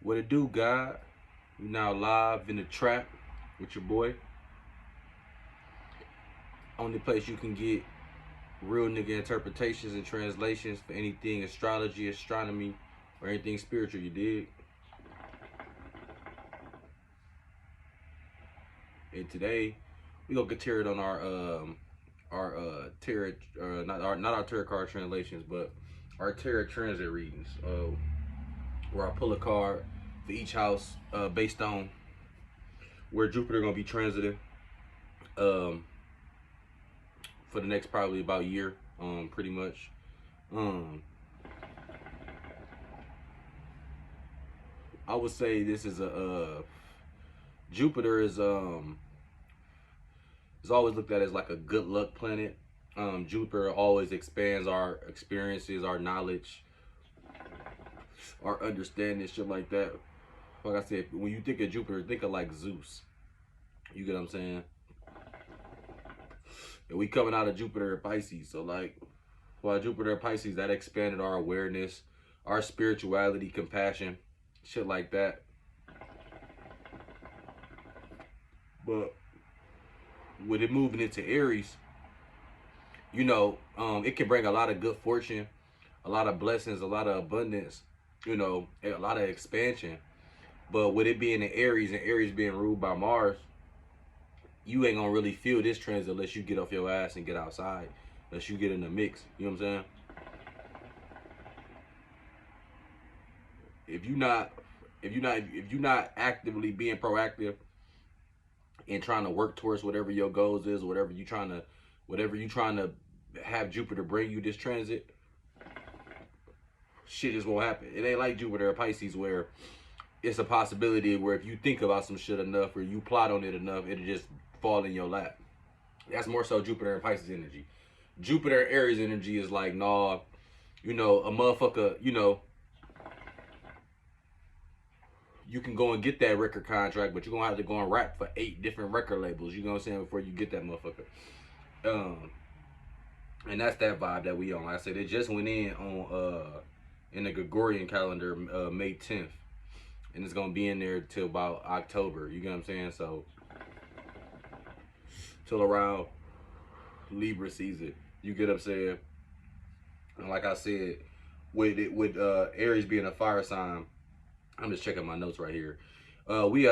What it do, God? We now live in the trap with your boy. Only place you can get real nigga interpretations and translations for anything astrology, astronomy, or anything spiritual, you dig? And today we gonna get tarot on our tarot not our tarot card translations, but our tarot transit readings. Where I pull a card for each house based on where Jupiter gonna be transiting for the next probably about year, pretty much. I would say this is Jupiter is always looked at as like a good luck planet. Jupiter always expands our experiences, our knowledge, our understanding, shit like that. Like I said, when you think of Jupiter, think of like Zeus. You get what I'm saying? And we coming out of Jupiter and Pisces, so like, while Jupiter and Pisces, that expanded our awareness, our spirituality, compassion, shit like that. But with it moving into Aries, you know, it can bring a lot of good fortune, a lot of blessings, a lot of abundance, you know, a lot of expansion. But with it being in Aries and Aries being ruled by Mars, you ain't gonna really feel this transit unless you get off your ass and get outside, unless you get in the mix. You know what I'm saying? If you're not actively being proactive and trying to work towards whatever your goals is, whatever you trying to have Jupiter bring you this transit, shit just won't happen. It ain't like Jupiter or Pisces where it's a possibility where if you think about some shit enough or you plot on it enough, it'll just fall in your lap. That's more so Jupiter and Pisces energy. Jupiter and Aries energy is like, nah, you know, a motherfucker, you know, you can go and get that record contract, but you're gonna have to go and rap for 8 different record labels, you know what I'm saying, before you get that motherfucker. And that's that vibe that we on. Like I said, it just went in the Gregorian calendar, May 10th. And it's gonna be in there till about October, you get what I'm saying? So till around Libra season, you get what I'm saying? And like I said, with Aries being a fire sign, I'm just checking my notes right here. We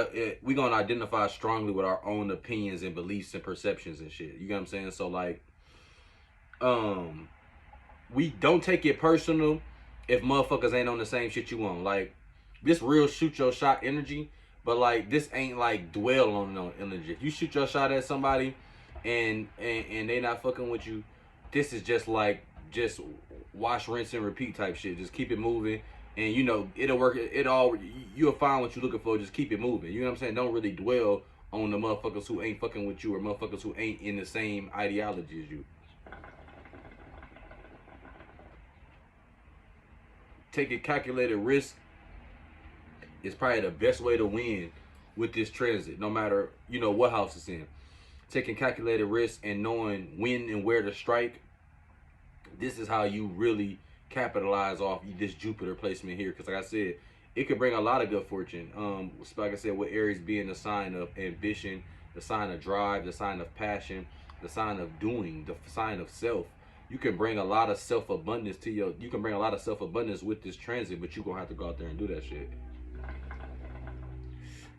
gonna identify strongly with our own opinions and beliefs and perceptions and shit. You get what I'm saying? So like, we don't take it personal if motherfuckers ain't on the same shit you want. Like, this real shoot your shot energy, but like this ain't like dwell on no energy. If you shoot your shot at somebody and they not fucking with you, this is just like just wash, rinse, and repeat type shit. Just keep it moving, and you know it'll work. You'll find what you're looking for. Just keep it moving. You know what I'm saying? Don't really dwell on the motherfuckers who ain't fucking with you or motherfuckers who ain't in the same ideology as you. Take a calculated risk is probably the best way to win with this transit, no matter, you know, what house it's in. Taking calculated risks and knowing when and where to strike, this is how you really capitalize off this Jupiter placement here. Because like I said, it could bring a lot of good fortune. Like I said, with Aries being the sign of ambition, the sign of drive, the sign of passion, the sign of doing, the sign of self. You can bring a lot of self-abundance to you can bring a lot of self-abundance with this transit, but you're gonna have to go out there and do that shit.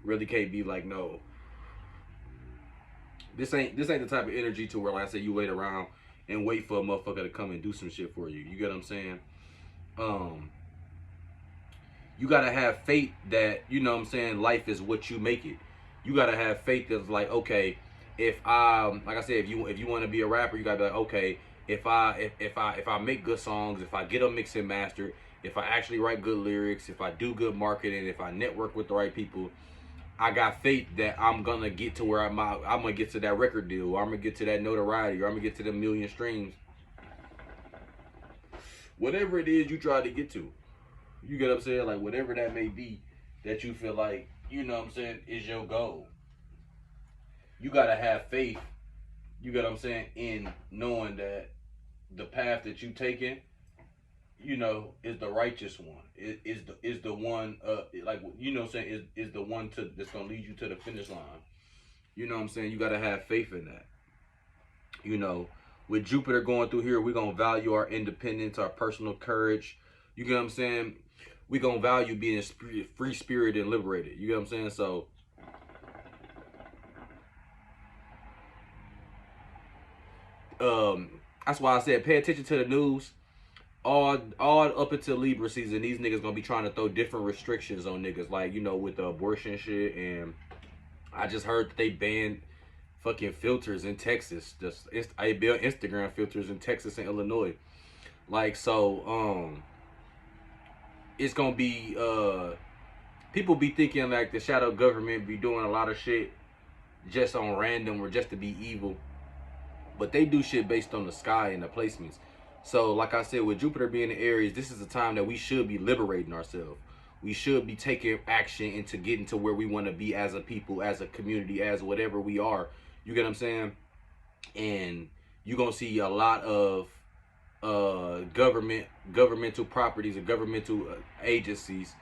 Really can't be like, no, this ain't the type of energy to where, like I said, you wait around and wait for a motherfucker to come and do some shit for you. You get what I'm saying? You gotta have faith that, you know what I'm saying, life is what you make it. You gotta have faith that's like, okay, if like I said, if you want to be a rapper, you gotta be like, okay, if I make good songs, if I get them mixed and mastered, if I actually write good lyrics, if I do good marketing, if I network with the right people, I got faith that I'm gonna get to where I'm gonna get to that record deal, or I'm gonna get to that notoriety, or I'm gonna get to the million streams. Whatever it is you try to get to, you get what I'm saying? Like, whatever that may be that you feel like, you know what I'm saying, is your goal. You gotta have faith, you get what I'm saying, in knowing that the path that you taking you know, is the righteous one. Is the one like, you know what I'm saying, is the one to that's gonna lead you to the finish line. You know what I'm saying? You gotta have faith in that. You know, with Jupiter going through here, we're gonna value our independence, our personal courage. You get what I'm saying? We're gonna value being free spirit and liberated. You get what I'm saying? So that's why I said pay attention to the news. All up until Libra season, these niggas gonna be trying to throw different restrictions on niggas, like, you know, with the abortion shit. And I just heard that they banned fucking filters in Texas. Just I built Instagram filters in Texas and Illinois. Like, so it's gonna be people be thinking like the shadow government be doing a lot of shit just on random or just to be evil, but they do shit based on the sky and the placements. So like I said, with Jupiter being in Aries, this is a time that we should be liberating ourselves. We should be taking action into getting to where we want to be as a people, as a community, as whatever we are. You get what I'm saying? And you're gonna see a lot of governmental properties and governmental agencies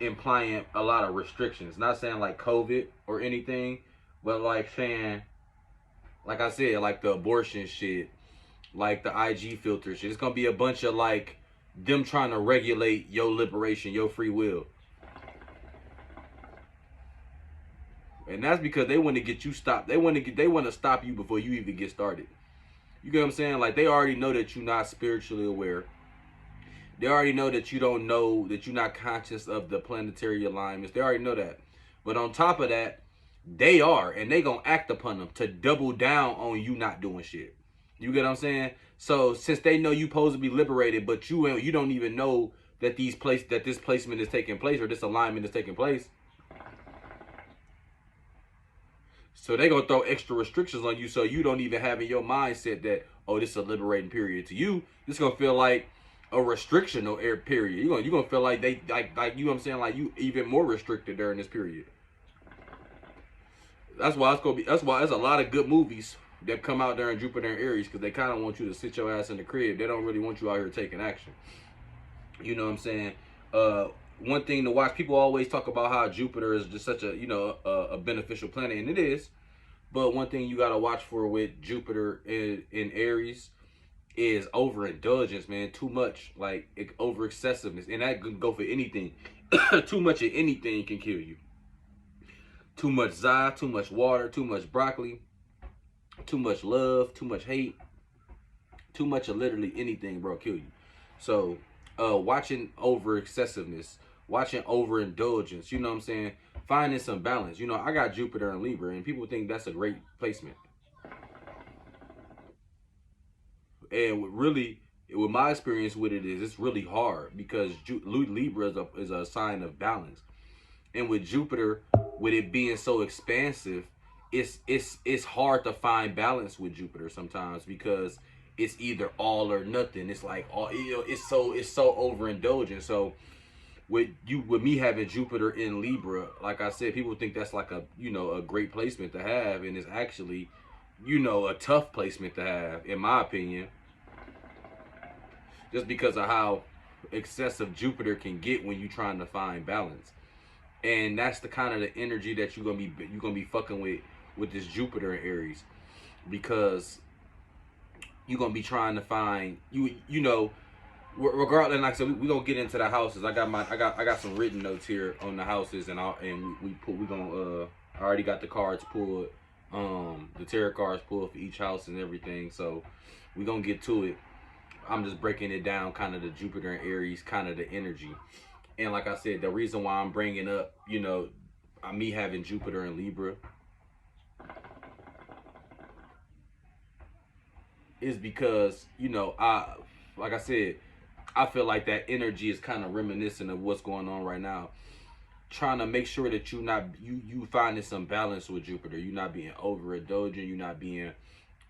implying a lot of restrictions. Not saying like COVID or anything, but like saying, like I said, like the abortion shit, like the IG filter shit. It's gonna be a bunch of like them trying to regulate your liberation, your free will. And that's because they want to get you stopped. They want to stop you before you even get started. You get what I'm saying? Like, they already know that you're not spiritually aware. They already know that you don't know, that you're not conscious of the planetary alignments. They already know that. But on top of that, they are, and they gonna act upon them to double down on you not doing shit. You get what I'm saying? So since they know you supposed to be liberated, but you don't even know that this placement is taking place, or this alignment is taking place. So they gonna throw extra restrictions on you, so you don't even have in your mindset that, oh, this is a liberating period. To you, this gonna feel like a restriction or air period. You gonna feel like they like you know what I'm saying, like you even more restricted during this period. That's why it's gonna be. That's why there's a lot of good movies that come out during Jupiter and Aries, because they kind of want you to sit your ass in the crib. They don't really want you out here taking action. You know what I'm saying? One thing to watch. People always talk about how Jupiter is just such a, you know, a beneficial planet, and it is. But one thing you gotta watch for with Jupiter in Aries is overindulgence, man. Too much, like over excessiveness, and that can go for anything. Too much of anything can kill you. Too much za, too much water, too much broccoli, too much love, too much hate, too much of literally anything, bro, kill you. So, watching over excessiveness, watching overindulgence, you know what I'm saying? Finding some balance. You know, I got Jupiter and Libra, and people think that's a great placement. And really, with my experience with it, is it's really hard because Libra is a sign of balance. And with Jupiter, with it being so expansive, it's hard to find balance with Jupiter sometimes, because it's either all or nothing. It's like all, you know, it's so overindulgent. So with me having Jupiter in Libra, like I said, people think that's like a, you know, a great placement to have, and it's actually, you know, a tough placement to have, in my opinion, just because of how excessive Jupiter can get when you're trying to find balance. And that's the kind of the energy that you're gonna be fucking with this Jupiter in Aries, because you're gonna be trying to find you know, regardless. Like I said, we gonna get into the houses. I got some written notes here on the houses, and we gonna I already got the cards pulled, the tarot cards pulled for each house and everything. So we gonna get to it. I'm just breaking it down, kind of the Jupiter and Aries, kind of the energy. And like I said, the reason why I'm bringing up, you know, me having Jupiter and Libra is because, you know, like I said, I feel like that energy is kind of reminiscent of what's going on right now. Trying to make sure that you finding some balance with Jupiter. You're not being overindulgent. You're not being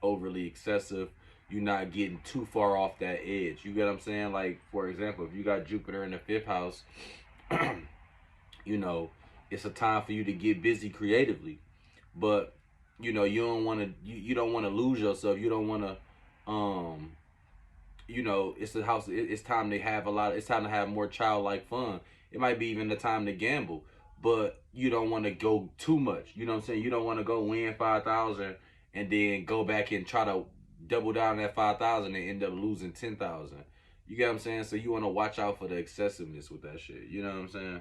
overly excessive. You're not getting too far off that edge. You get what I'm saying? Like, for example, if you got Jupiter in the 5th house, you know, it's a time for you to get busy creatively. But, you know, you don't want to lose yourself. You don't want to you know, it's the house. It's time to have a lot. It's time to have more childlike fun. It might be even the time to gamble, but you don't want to go too much. You know what I'm saying? You don't want to go win 5,000 and then go back and try to double down that 5,000 and end up losing 10,000. You get what I'm saying? So you want to watch out for the excessiveness with that shit. You know what I'm saying?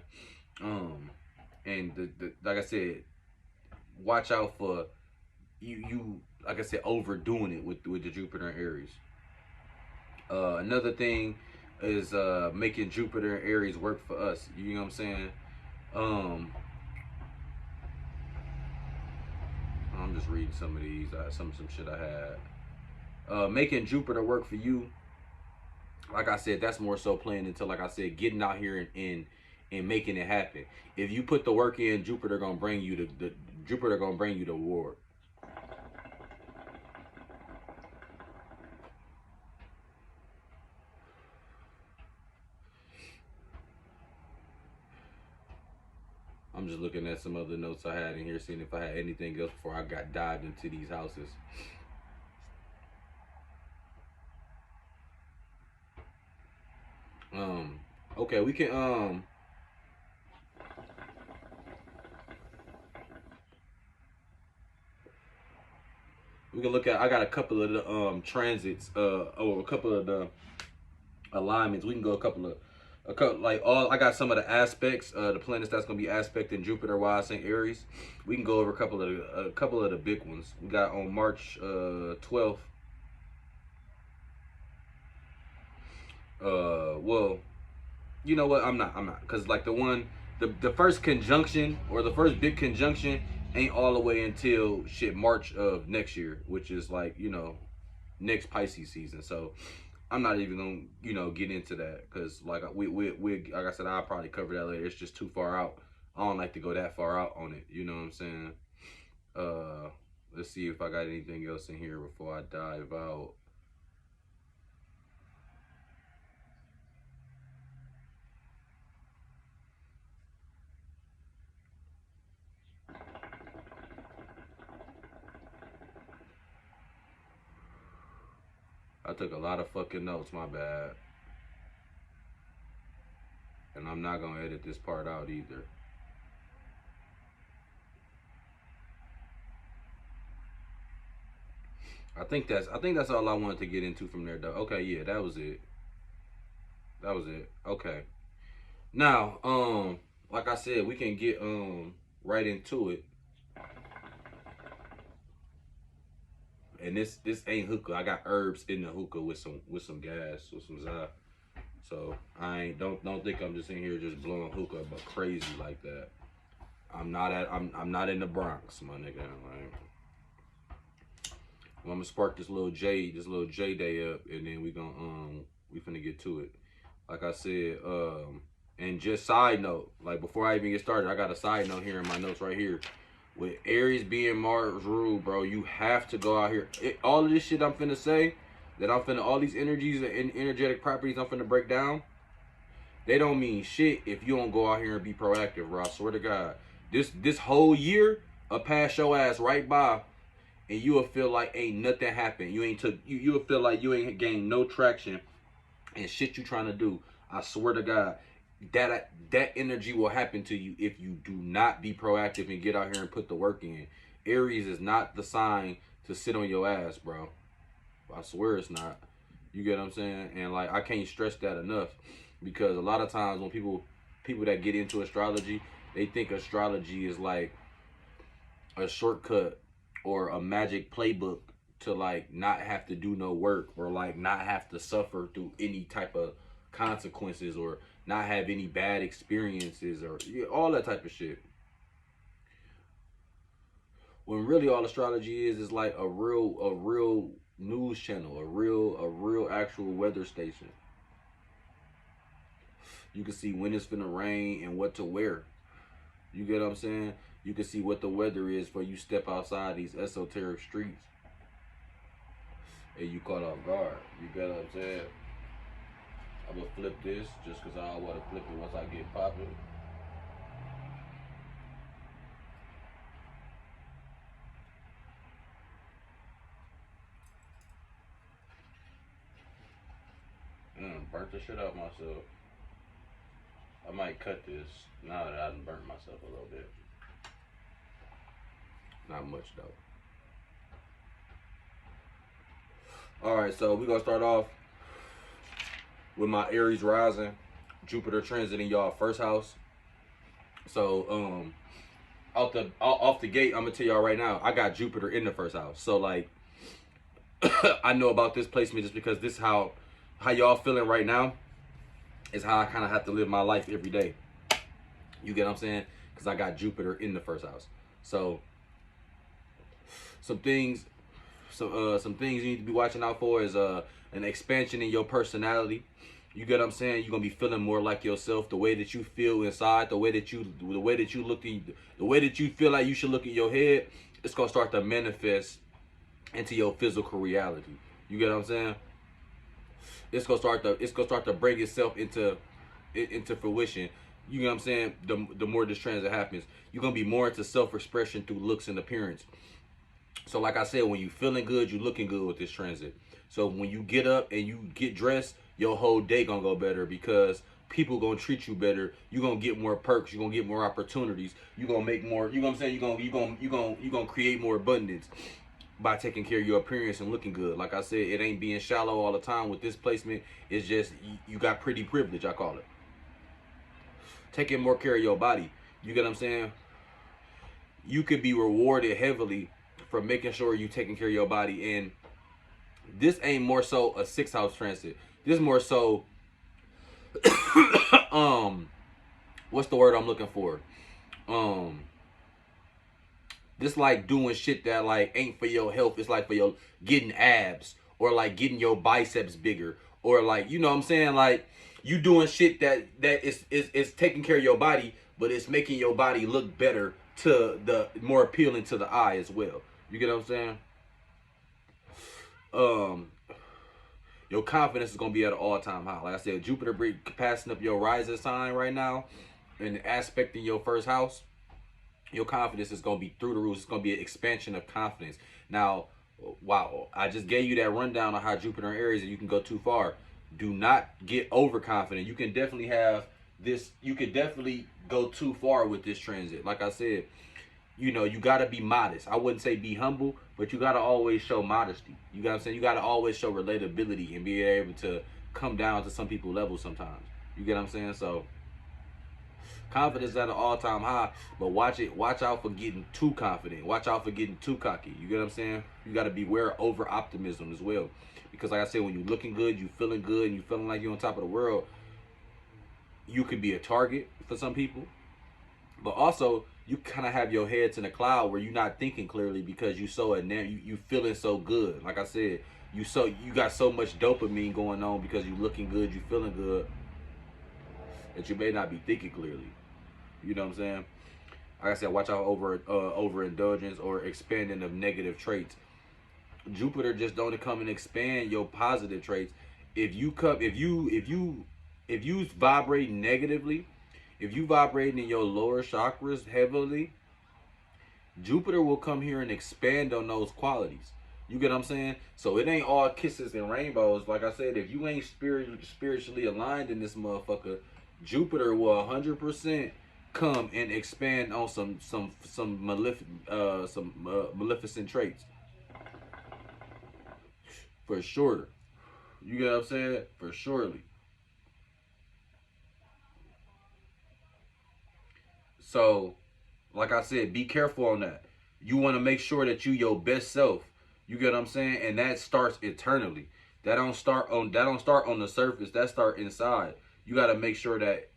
And like I said, watch out for you like I said, overdoing it with the Jupiter and Aries. Another thing is making Jupiter and Aries work for us. You know what I'm saying? Um, I'm just reading some of these, some shit I had. Making Jupiter work for you. Like I said, that's more so playing into, like I said, getting out here and making it happen. If you put the work in, Jupiter gonna bring you the Jupiter gonna bring you the reward. I'm just looking at some other notes I had in here, seeing if I had anything else before I got dived into these houses. Okay, we can look at. I got a couple of the transits, or a couple of the alignments. We can go a couple like all. I got some of the aspects, the planets that's gonna be aspecting Jupiter while it's in Aries. We can go over a couple of the big ones. We got on March 12th. Well, you know what? I'm not, because like the first conjunction, or the first big conjunction, ain't all the way until shit March of next year, which is like, you know, next Pisces season. So I'm not even gonna, you know, get into that, because like we like I said, I'll probably cover that later. It's just too far out. I don't like to go that far out on it. You know what I'm saying? Let's see if I got anything else in here before I dive out. I took a lot of fucking notes, my bad. And I'm not gonna edit this part out either. I think that's all I wanted to get into from there though. Okay, yeah, that was it. That was it. Okay. Now, like I said, we can get right into it. And this ain't hookah. I got herbs in the hookah with some gas, with some za. So I ain't don't think I'm just in here just blowing hookah but crazy like that. I'm not in the Bronx, my nigga. Right? Well, I'm gonna spark this little J day up, and then we finna get to it. Like I said, and just side note, like before I even get started, I got a side note here in my notes right here. With Aries being Mars rule, bro, you have to go out here. All of this shit I'm finna say, all these energies and energetic properties I'm finna break down, they don't mean shit if you don't go out here and be proactive, bro. I swear to God. This whole year, a pass your ass right by, and you will feel like ain't nothing happened. You will feel like you ain't gained no traction and shit you trying to do. I swear to God, that energy will happen to you if you do not be proactive and get out here and put the work in. Aries is not the sign to sit on your ass, bro. I swear it's not. You get what I'm saying? And like, I can't stress that enough, because a lot of times when people that get into astrology, they think astrology is like a shortcut or a magic playbook to like not have to do no work, or like not have to suffer through any type of consequences, or not have any bad experiences, or all that type of shit. When really all astrology is like a real news channel, a real actual weather station. You can see when it's gonna rain and what to wear. You get what I'm saying? You can see what the weather is before you step outside these esoteric streets and you caught off guard. You get what I'm saying? I'm gonna flip this just because I want to flip it once I get popping. burnt the shit out myself. I might cut this now that I done burnt myself a little bit. Not much though. Alright, so we're gonna start off with my Aries rising, Jupiter transiting y'all first house. So off the gate, I'm gonna tell y'all right now, I got Jupiter in the first house. So like I know about this placement just because this how y'all feeling right now is how I kind of have to live my life every day. You get what I'm saying? Because I got Jupiter in the first house. So some things you need to be watching out for is an expansion in your personality. You get what I'm saying? You're gonna be feeling more like yourself. The way that you feel inside, the way that you feel like you should look at your head, it's gonna start to manifest into your physical reality. You get what I'm saying? It's gonna start to bring itself into fruition. You know what I'm saying? The more this transit happens, you're gonna be more into self-expression through looks and appearance. So like I said, when you feeling good, you looking good with this transit. So when you get up and you get dressed, your whole day gonna go better because people gonna treat you better. You gonna get more perks. You gonna get more opportunities. You gonna make more. You know what I'm saying? You gonna create more abundance by taking care of your appearance and looking good. Like I said, it ain't being shallow all the time with this placement. It's just you got pretty privilege, I call it. Taking more care of your body. You get what I'm saying? You could be rewarded heavily for making sure you taking care of your body. And this ain't more so a 6th house transit. This more so what's the word I'm looking for? This like doing shit that like ain't for your health. It's like for your getting abs or like getting your biceps bigger or like, you know what I'm saying? Like you doing shit that is taking care of your body, but it's making your body look better to the more appealing to the eye as well. You get what I'm saying? Your confidence is gonna be at an all-time high. Like I said, Jupiter passing up your rising sign right now and aspecting your first house. Your confidence is gonna be through the roof. It's gonna be an expansion of confidence. Now, wow, I just gave you that rundown on how Jupiter and Aries and you can go too far. Do not get overconfident. You can definitely have this. You can definitely go too far with this transit. Like I said, you know, you got to be modest. I wouldn't say be humble, but you got to always show modesty. You got what I'm saying? You got to always show relatability and be able to come down to some people's level sometimes. You get what I'm saying? So confidence at an all-time high, but watch out for getting too confident. Watch out for getting too cocky. You get what I'm saying? You got to beware of over optimism as well. Because like I said, when you're looking good, you feeling good, and you feeling like you're on top of the world, you could be a target for some people. But also, you kind of have your heads in a cloud where you're not thinking clearly because you feeling so good. Like I said, you got so much dopamine going on because you looking good, you feeling good, that you may not be thinking clearly. You know what I'm saying? Like I said, watch out over overindulgence or expanding of negative traits. Jupiter just don't come and expand your positive traits. If you vibrate negatively, if you vibrate in your lower chakras heavily, Jupiter will come here and expand on those qualities. You get what I'm saying? So it ain't all kisses and rainbows. Like I said, if you ain't spiritually aligned in this motherfucker, Jupiter will 100% come and expand on some maleficent traits. For sure. You get what I'm saying? For surely. So, like I said, be careful on that. You want to make sure that you your best self. You get what I'm saying? And that starts eternally. That don't start on the surface. That start inside. You got to make sure that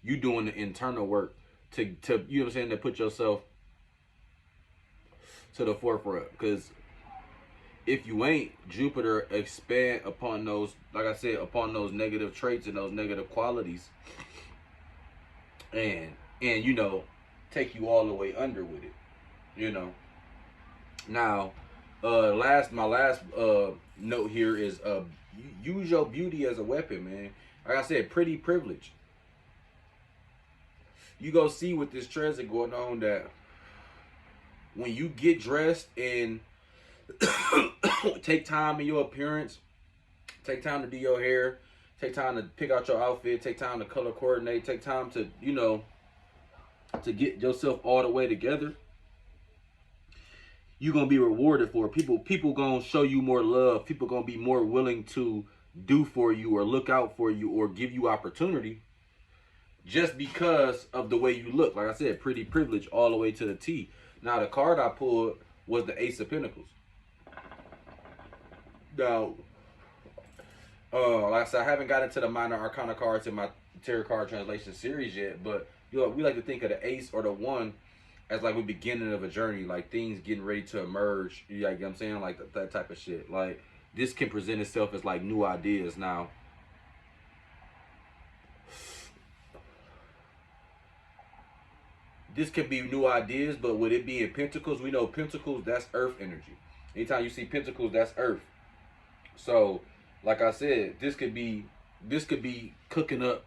you doing the internal work to you know what I'm saying, to put yourself to the forefront. Because if you ain't, Jupiter expand upon those, like I said, upon those negative traits and those negative qualities, and you know, take you all the way under with it. You know. Now, my last note here is use your beauty as a weapon, man. Like I said, pretty privilege. You go see with this transit going on that when you get dressed and take time in your appearance, Take time to do your hair. Take time to pick out your outfit. Take time to color coordinate. Take time to, you know, to get yourself all the way together. You're gonna be rewarded for it. People gonna show you more love. People gonna be more willing to do for you or look out for you or give you opportunity just because of the way you look. Like I said, pretty privilege all the way to the T. Now the card I pulled was the Ace of Pentacles. Now, like I said, I haven't got into the minor arcana cards in my tarot card translation series yet, but you know, we like to think of the Ace or the One as like the beginning of a journey, like things getting ready to emerge. You know what I'm saying? Like that type of shit. Like this can present itself as like new ideas. Now, this could be new ideas, but with it being Pentacles, we know Pentacles, that's Earth energy. Anytime you see Pentacles, that's Earth. So, like I said, this could be cooking up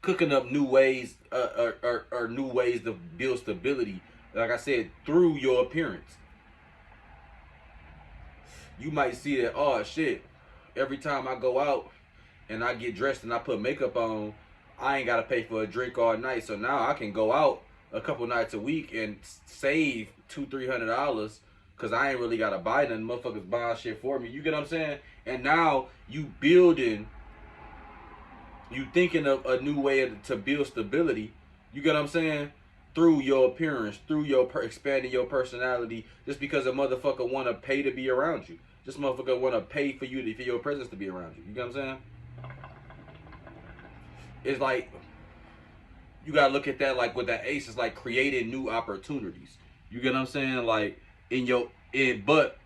cooking up new ways or new ways to build stability. Like I said, through your appearance. You might see that, oh shit, every time I go out and I get dressed and I put makeup on, I ain't gotta pay for a drink all night. So now I can go out a couple nights a week and save $200-300 because I ain't really gotta buy nothing. Motherfuckers buying shit for me. You get what I'm saying? And now you thinking of a new way to build stability. You get what I'm saying? Through your appearance, through your expanding your personality, just because a motherfucker want to pay to be around you. This motherfucker want to pay for you for your presence to be around you. You get what I'm saying? It's like you gotta look at that like with that Ace. It's like creating new opportunities. You get what I'm saying? Like but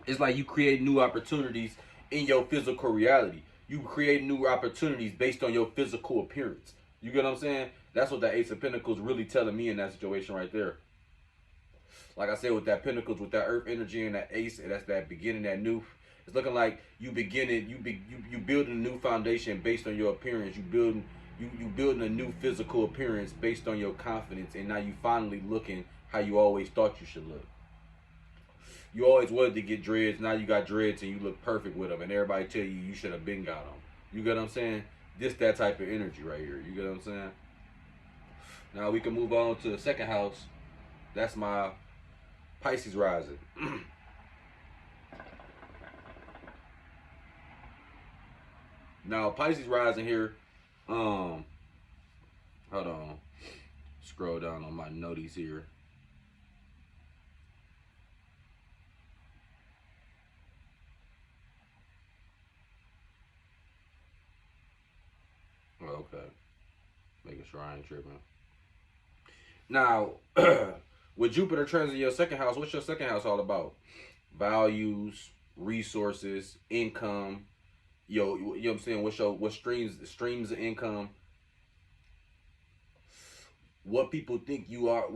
it's like you create new opportunities in your physical reality. You create new opportunities based on your physical appearance. You get what I'm saying? That's what that Ace of Pentacles really telling me in that situation right there. Like I said, with that Pentacles, with that Earth energy and that Ace, and that's that beginning, that new. It's looking like you building a new foundation based on your appearance. You building a new physical appearance based on your confidence, and now you finally looking how you always thought you should look. You always wanted to get dreads, now you got dreads and you look perfect with them, and everybody tell you should have been got them. You get what I'm saying? This that type of energy right here. You get what I'm saying? Now we can move on to the second house. That's my Pisces rising. Now Pisces rising here. Hold on. Scroll down on my noties here. Okay. Making sure I ain't tripping. Now, with Jupiter transiting your second house, what's your second house all about? Values, resources, income. You know what I'm saying? What streams of income? What people think you are?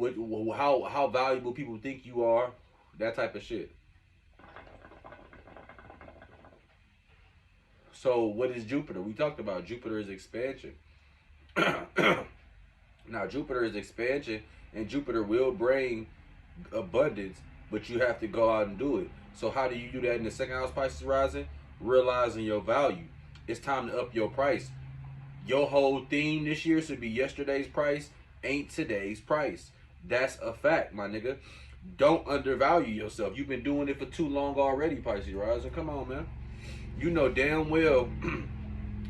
How valuable people think you are? That type of shit. So what is Jupiter? We talked about Jupiter is expansion. Now Jupiter is expansion, and Jupiter will bring abundance, but you have to go out and do it. So how do you do that in the second house, Pisces rising? Realizing your value. It's time to up your price. Your whole theme this year should be yesterday's price ain't today's price. That's a fact, my nigga. Don't undervalue yourself. You've been doing it for too long already, Pisces rising. Come on, man. You know damn well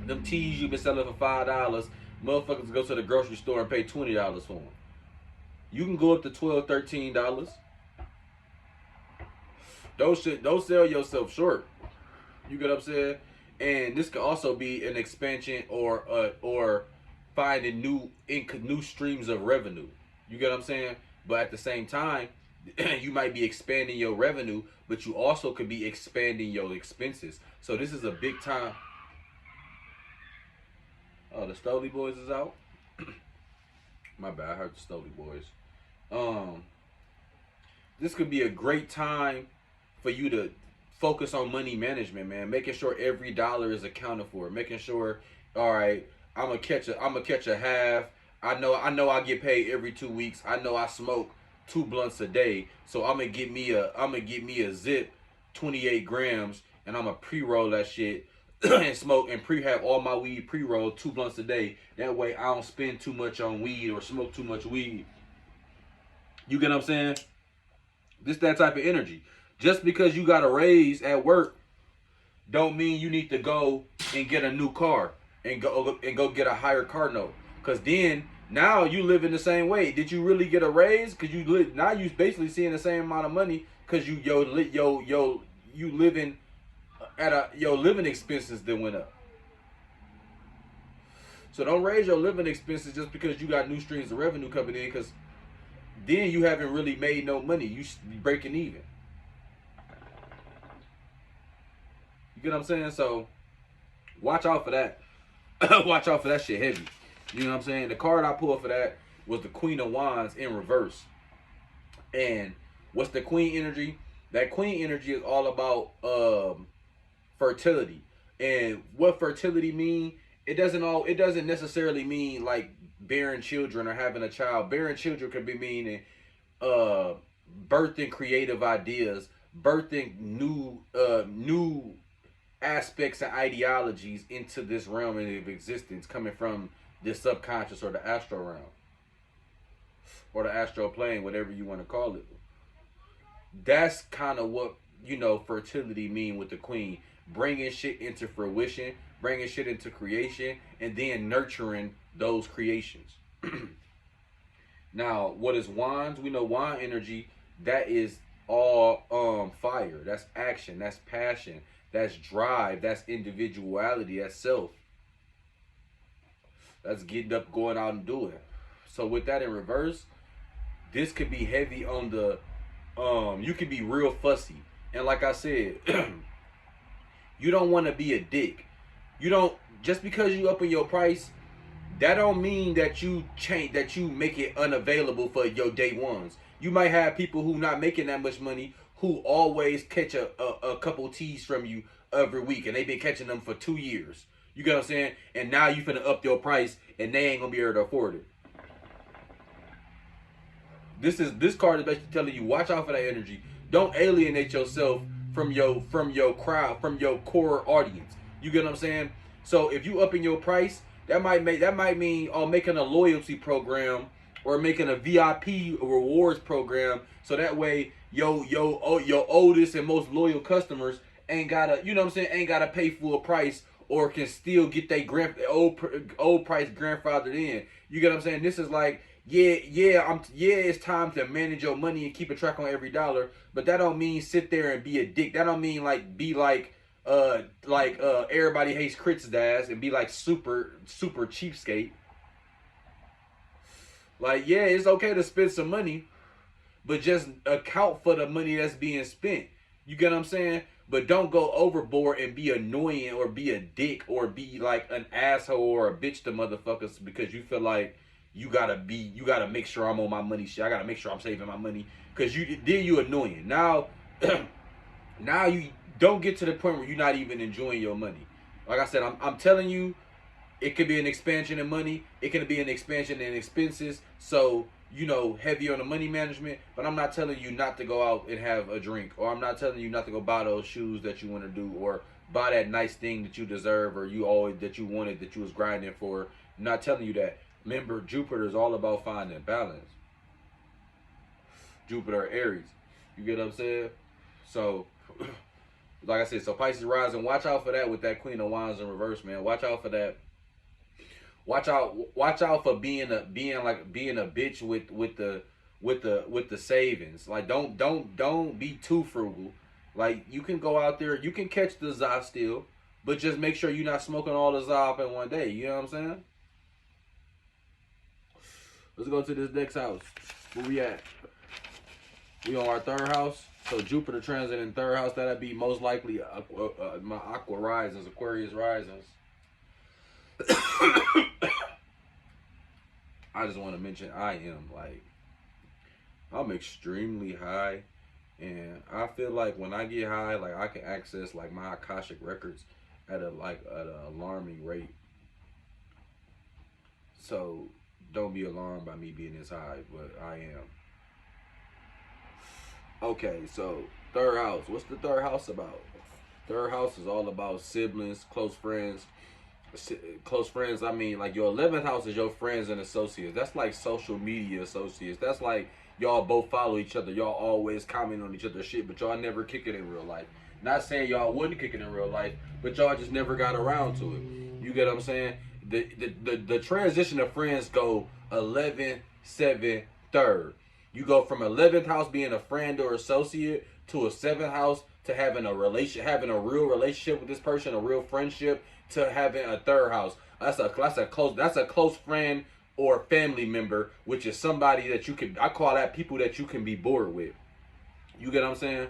them teas you've been selling for $5, motherfuckers go to the grocery store and pay $20 for them. You can go up to $12, $13. Don't sell yourself short. You get what I'm saying? And this could also be an expansion or finding new streams of revenue. You get what I'm saying? But at the same time, you might be expanding your revenue, but you also could be expanding your expenses. So this is a big time. Oh, the Stoley Boys is out. My bad, I heard the Stoley Boys. This could be a great time for you to focus on money management, man. Making sure every dollar is accounted for. Making sure, all right, I'm gonna catch a half. I know I get paid every 2 weeks. I know I smoke 2 blunts a day, so I'm gonna get me a zip, 28 grams, and I'm going to pre-roll that shit and smoke and have all my weed pre-rolled 2 blunts a day. That way I don't spend too much on weed or smoke too much weed. You get what I'm saying? This that type of energy. Just because you got a raise at work don't mean you need to go and get a new car and go get a higher car note. Cause then now you live in the same way. Did you really get a raise? Cause now you basically seeing the same amount of money. Cause you living at your living expenses that went up. So don't raise your living expenses just because you got new streams of revenue coming in. Cause then you haven't really made no money. You breaking even. You get what I'm saying? So watch out for that. Watch out for that shit heavy. You know what I'm saying? The card I pulled for that was the Queen of Wands in reverse. And what's the Queen energy? That Queen energy is all about fertility. And what fertility mean? It doesn't necessarily mean like bearing children or having a child. Bearing children could be meaning birthing creative ideas, birthing new aspects and ideologies into this realm of existence, coming from the subconscious or the astral realm or the astral plane, whatever you want to call it. That's kind of what, fertility mean with the Queen. Bringing shit into fruition, bringing shit into creation, and then nurturing those creations. Now, what is wands? We know wand energy, that is all fire. That's action, that's passion, that's drive, that's individuality, that's self. That's getting up, going out and doing. So with that in reverse, this could be heavy on the you can be real fussy. And like I said, you don't want to be a dick. You don't, just because you up in your price, that don't mean that you change, that you make it unavailable for your day ones. You might have people who not making that much money who always catch a couple teas from you every week, and they've been catching them for 2 years. You get what I'm saying? And now you finna up your price, and they ain't gonna be able to afford it. This card is basically telling you, watch out for that energy. Don't alienate yourself from your crowd, from your core audience. You get what I'm saying? So if you up in your price, that might mean making a loyalty program or making a VIP rewards program, so that way your oldest and most loyal customers ain't gotta, ain't gotta pay full price, or can still get their old price grandfathered in. You get what I'm saying? This is like, it's time to manage your money and keep a track on every dollar, but that don't mean sit there and be a dick. That don't mean like be like everybody hates Chris Daz and be like super cheapskate. Like, yeah, it's okay to spend some money, but just account for the money that's being spent. You get what I'm saying? But don't go overboard and be annoying or be a dick or be like an asshole or a bitch to motherfuckers because you feel like you gotta make sure I'm on my money shit. I gotta make sure I'm saving my money, because you annoying. Now now you don't get to the point where you're not even enjoying your money. Like I said, I'm telling you, it could be an expansion in money. It could be an expansion in expenses. So, heavy on the money management. But I'm not telling you not to go out and have a drink. Or I'm not telling you not to go buy those shoes that you want to do. Or buy that nice thing that you deserve, or that you wanted, that you was grinding for. I'm not telling you that. Remember, Jupiter is all about finding balance. Jupiter, Aries. You get what I'm saying? So, like I said, so Pisces rising, watch out for that with that Queen of Wands in reverse, man. Watch out for that. Watch out for being a bitch with the savings. Like, don't be too frugal. Like, you can go out there, you can catch the za still, but just make sure you're not smoking all the za up in one day. You know what I'm saying? Let's go to this next house. Where we at? We on our third house. So Jupiter transit in third house. That'd be most likely my Aqua risings, Aquarius risings. I just want to mention I'm extremely high, and I feel like when I get high, like I can access like my Akashic records at an alarming rate. So don't be alarmed by me being this high, but I am. Okay, so third house. What's the third house about? Third house is all about siblings, close friends. Close friends, I mean, like your 11th house is your friends and associates. That's like social media associates. That's like y'all both follow each other. Y'all always comment on each other's shit, but y'all never kick it in real life. Not saying y'all wouldn't kick it in real life, but y'all just never got around to it. You get what I'm saying? The transition of friends go 11, 7, 3rd. You go from 11th house being a friend or associate to a 7th house to having a having a real relationship with this person, a real friendship, to having a 3rd house. That's a close friend or family member, which is somebody that you can, I call that people that you can be bored with. You get what I'm saying?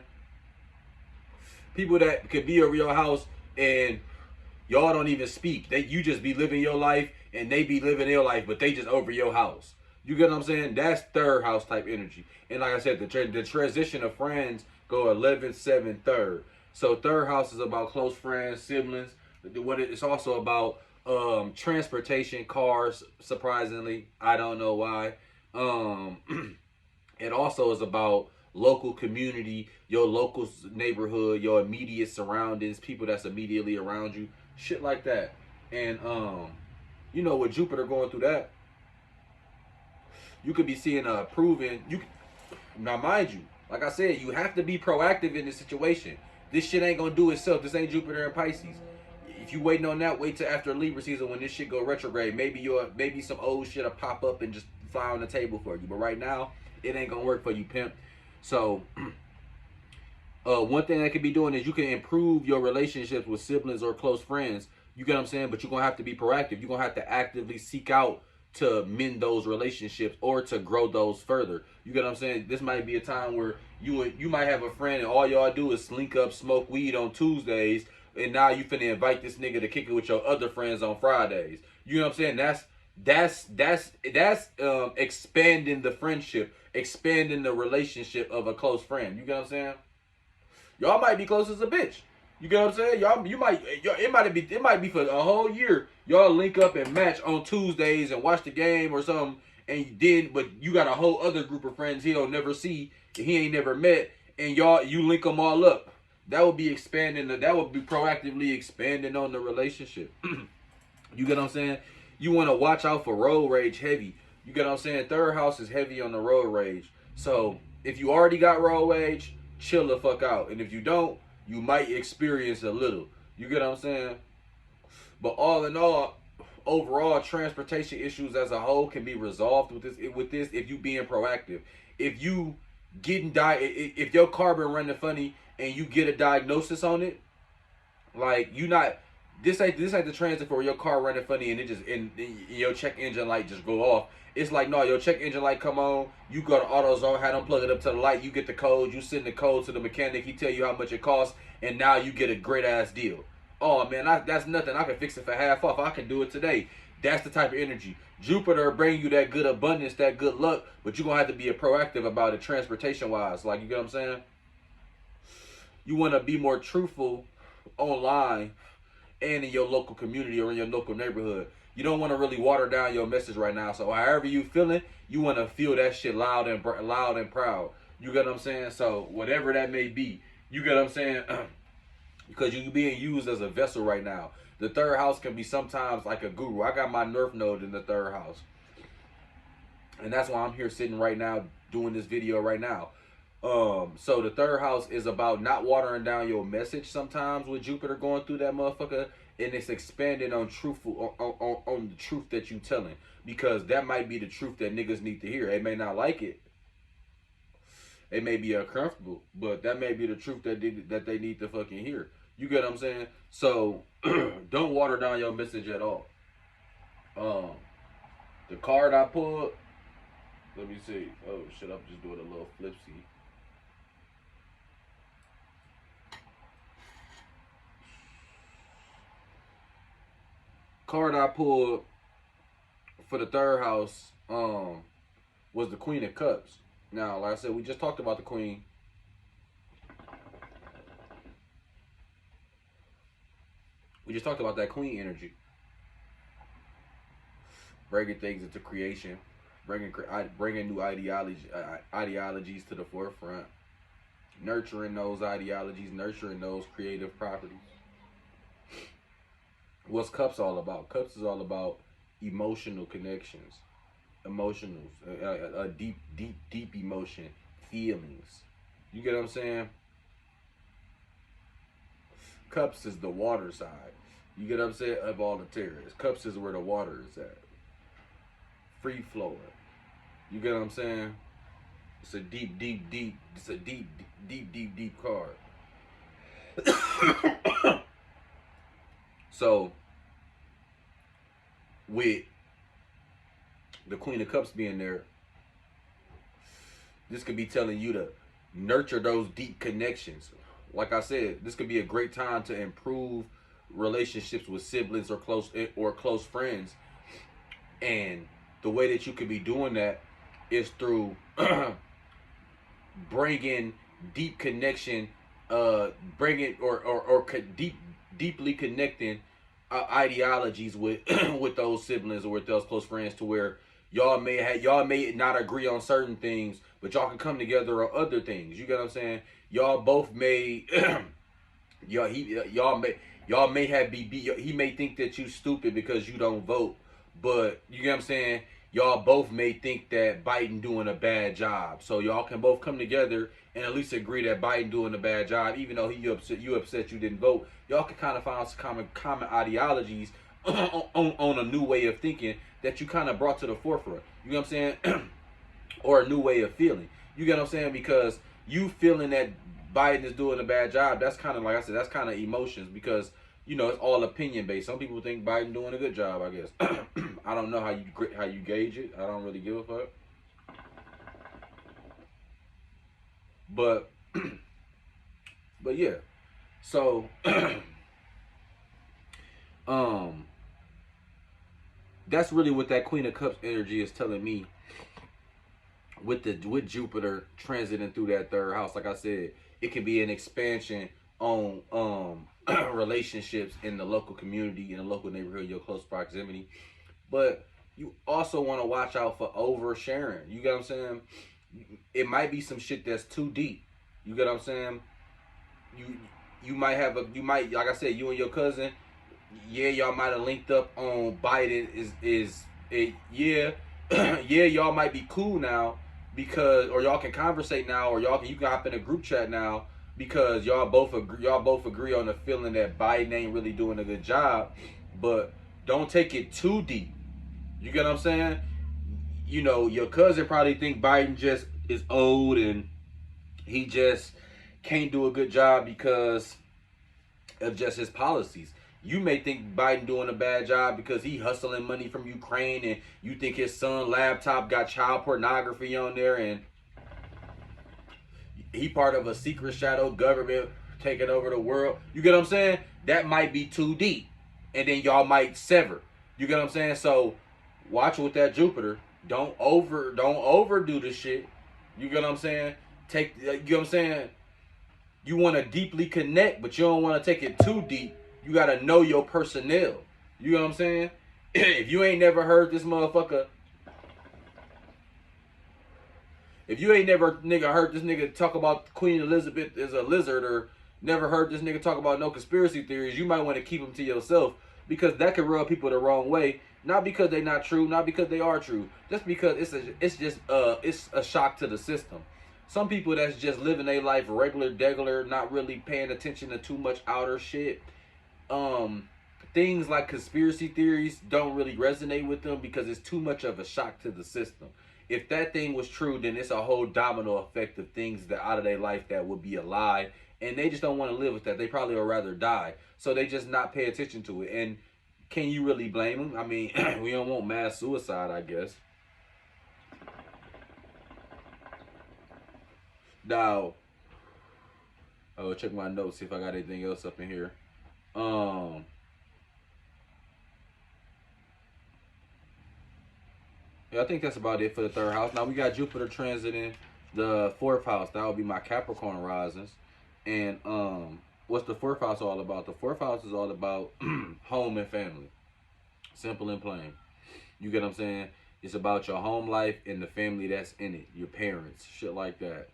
People that could be over your house and y'all don't even speak. You just be living your life and they be living their life, but they just over your house. You get what I'm saying? That's 3rd house type energy. And like I said, the transition of friends go 11, 7, 3rd. So 3rd house is about close friends, siblings. It's also about transportation, cars. Surprisingly, I don't know why. It also is about local community, your local neighborhood, your immediate surroundings, people that's immediately around you, shit like that. And with Jupiter going through that, you could be seeing proven. Now, mind you, like I said, you have to be proactive in this situation. This shit ain't gonna do itself. This ain't Jupiter and Pisces. If you waiting on that, wait till after Libra season when this shit go retrograde. Maybe some old shit'll pop up and just fly on the table for you. But right now, it ain't gonna work for you, pimp. So, one thing that could be doing is you can improve your relationships with siblings or close friends. You get what I'm saying? But you're gonna have to be proactive. You're gonna have to actively seek out to mend those relationships or to grow those further. You get what I'm saying? This might be a time where you might have a friend and all y'all do is link up, smoke weed on Tuesdays, and now you finna invite this nigga to kick it with your other friends on Fridays. You know what I'm saying? That's expanding the friendship, expanding the relationship of a close friend. You get what I'm saying? Y'all might be close as a bitch. You get what I'm saying? It might be for a whole year. Y'all link up and match on Tuesdays and watch the game or something, but you got a whole other group of friends he don't never see, he ain't never met, and you link them all up. That would be expanding. That would be proactively expanding on the relationship. You get what I'm saying? You want to watch out for road rage heavy. You get what I'm saying? 3rd house is heavy on the road rage. So if you already got road rage, chill the fuck out. And if you don't, you might experience a little. You get what I'm saying? But all in all, overall transportation issues as a whole can be resolved with this if you being proactive. If you if your car been running funny and you get a diagnosis on it, like you not this ain't the transit for your car running funny and it just and your check engine light just go off. It's like, no, your check engine light come on, you go to AutoZone, have them plug it up to the light, you get the code, you send the code to the mechanic, he tell you how much it costs, and now you get a great ass deal. Oh man, that's nothing. I can fix it for half off. I can do it today. That's the type of energy. Jupiter bring you that good abundance, that good luck, but you're gonna have to be proactive about it transportation wise. Like, you get what I'm saying? You wanna be more truthful online and in your local community or in your local neighborhood. You don't want to really water down your message right now. So however you feeling, you want to feel that shit loud and proud. You get what I'm saying? So whatever that may be, you get what I'm saying? Because you're being used as a vessel right now. The 3rd house can be sometimes like a guru. I got my North Node in the 3rd house. And that's why I'm here sitting right now doing this video right now. So the 3rd house is about not watering down your message sometimes with Jupiter going through that motherfucker, and it's expanding on on the truth that you telling, because that might be the truth that niggas need to hear. They may not like it. It may be uncomfortable, but that may be the truth that they need to fucking hear. You get what I'm saying? So don't water down your message at all. The card I pulled, let me see. Oh shit, I'm just doing a little flipsy. Card I pulled for the 3rd house was the Queen of Cups. Now, like I said, we just talked about the Queen. We just talked about that Queen energy. Bringing things into creation. Bringing new ideologies to the forefront. nurturing those ideologies, nurturing those creative properties. What's cups all about? Cups is all about emotional connections, emotionals, a deep, deep, deep emotion, feelings. You get what I'm saying? Cups is the water side. You get what I'm saying? Of all the terrorists. Cups is where the water is at. Free flowing. You get what I'm saying? It's a deep, deep, deep. It's a deep, deep, deep, deep card. So, with the Queen of Cups being there, this could be telling you to nurture those deep connections. Like I said, this could be a great time to improve relationships with siblings or close friends. And the way that you could be doing that is through bringing deep connection, bringing deeply connecting ideologies with with those siblings or with those close friends, to where y'all may not agree on certain things, but y'all can come together on other things. You get what I'm saying? Y'all both may y'all may have he may think that you stupid because you don't vote, but you get what I'm saying? Y'all both may think that Biden doing a bad job. So y'all can both come together and at least agree that Biden doing a bad job, even though you upset you didn't vote. Y'all can kind of find some common ideologies on a new way of thinking that you kind of brought to the forefront. You know what I'm saying? Or a new way of feeling. You get what I'm saying? Because you feeling that Biden is doing a bad job, that's kind of, like I said, that's kind of emotions, because you know it's all opinion based. Some people think Biden doing a good job, I guess. I don't know how you gauge it. I don't really give a fuck. But but yeah. So um that's really what that Queen of Cups energy is telling me, with Jupiter transiting through that third house. Like I said, it can be an expansion on relationships in the local community, in the local neighborhood, your close proximity. But you also want to watch out for oversharing. You get what I'm saying? It might be some shit that's too deep. You get what I'm saying? You you might, like I said, you and your cousin, yeah, y'all might have linked up on Biden is it, yeah. Yeah, y'all might be cool now, because, or y'all can conversate now, or you can hop in a group chat now, because y'all both agree on the feeling that Biden ain't really doing a good job. But don't take it too deep. You get what I'm saying? You know, your cousin probably think Biden just is old and he just can't do a good job because of just his policies. You may think Biden doing a bad job because he hustling money from Ukraine, and you think his son laptop got child pornography on there, and he part of a secret shadow government taking over the world. You get what I'm saying? That might be too deep, and then y'all might sever. You get what I'm saying? So watch with that Jupiter. Don't overdo the shit. You get what I'm saying? You get what I'm saying? You want to deeply connect, but you don't want to take it too deep. You got to know your personnel. You know what I'm saying? If you ain't never heard this motherfucker, if you ain't never heard this nigga talk about Queen Elizabeth as a lizard, or never heard this nigga talk about no conspiracy theories, you might want to keep them to yourself, because that could rub people the wrong way. Not because they not true, not because they are true, just because it's a shock to the system. Some people that's just living their life regular, not really paying attention to too much outer shit. Things like conspiracy theories don't really resonate with them because it's too much of a shock to the system. If that thing was true, then it's a whole domino effect of things that out of their life that would be a lie, and they just don't want to live with that. They probably would rather die, so they just not pay attention to it. And can you really blame them? I mean, we don't want mass suicide, I guess. Now, I'll check my notes, see if I got anything else up in here. Yeah, I think that's about it for the third house. Now we got Jupiter transiting the fourth house. That would be my Capricorn risings. And what's the fourth house all about? The fourth house is all about home and family. Simple and plain. You get what I'm saying? It's about your home life and the family that's in it. Your parents, shit like that.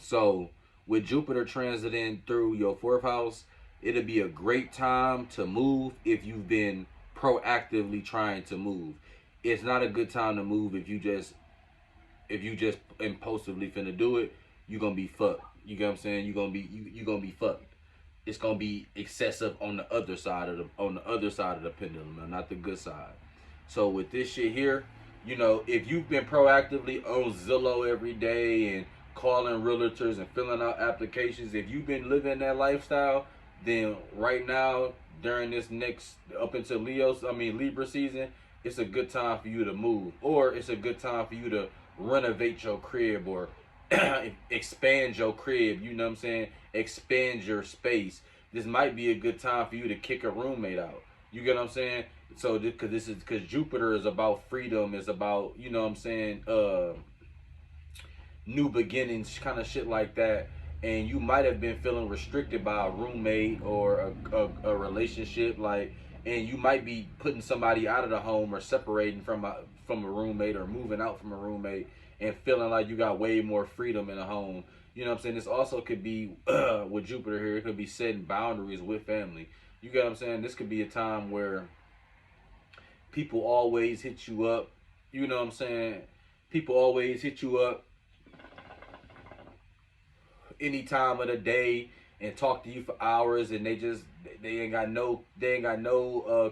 So with Jupiter transiting through your fourth house, it'll be a great time to move if you've been proactively trying to move. It's not a good time to move if you just impulsively finna do it. You're gonna be fucked. You get what I'm saying? You gonna be fucked. It's gonna be excessive on the other side of the pendulum, not the good side. So with this shit here, if you've been proactively on Zillow every day and calling realtors and filling out applications, if you've been living that lifestyle, then right now during this next up until Libra season, it's a good time for you to move, or it's a good time for you to renovate your crib or expand your crib. You know what I'm saying? Expand your space. This might be a good time for you to kick a roommate out. You get what I'm saying? So because Jupiter is about freedom, is about, you know what I'm saying, new beginnings, kind of shit like that. And you might have been feeling restricted by a roommate or a relationship, like, and you might be putting somebody out of the home or separating from a roommate or moving out from a roommate and feeling like you got way more freedom in a home. You know what I'm saying? This also could be with Jupiter here. It could be setting boundaries with family. You get what I'm saying? This could be a time where people always hit you up. You know what I'm saying? People always hit you up any time of the day and talk to you for hours, and they ain't got no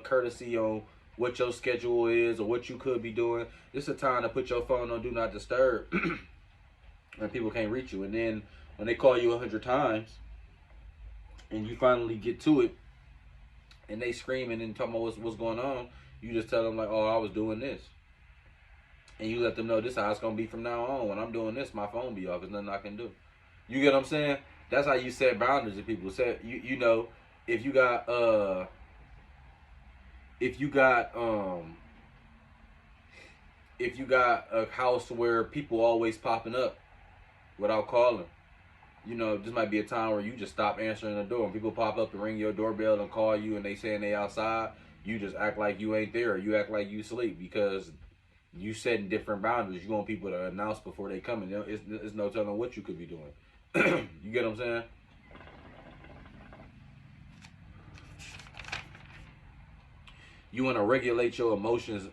courtesy on what your schedule is or what you could be doing. This is a time to put your phone on do not disturb and people can't reach you. And then when they call you 100 times and you finally get to it and they screaming and talking about what's going on, you just tell them like, oh, I was doing this. And you let them know this is how it's going to be from now on. When I'm doing this, my phone be off. There's nothing I can do. You get what I'm saying? That's how you set boundaries. If people say, if you got a house where people always popping up without calling, this might be a time where you just stop answering the door. When people pop up to ring your doorbell and call you and they saying they outside, you just act like you ain't there, or you act like you sleep, because you setting different boundaries. You want people to announce before they come, and it's no telling what you could be doing. You get what I'm saying? You want to regulate your emotions.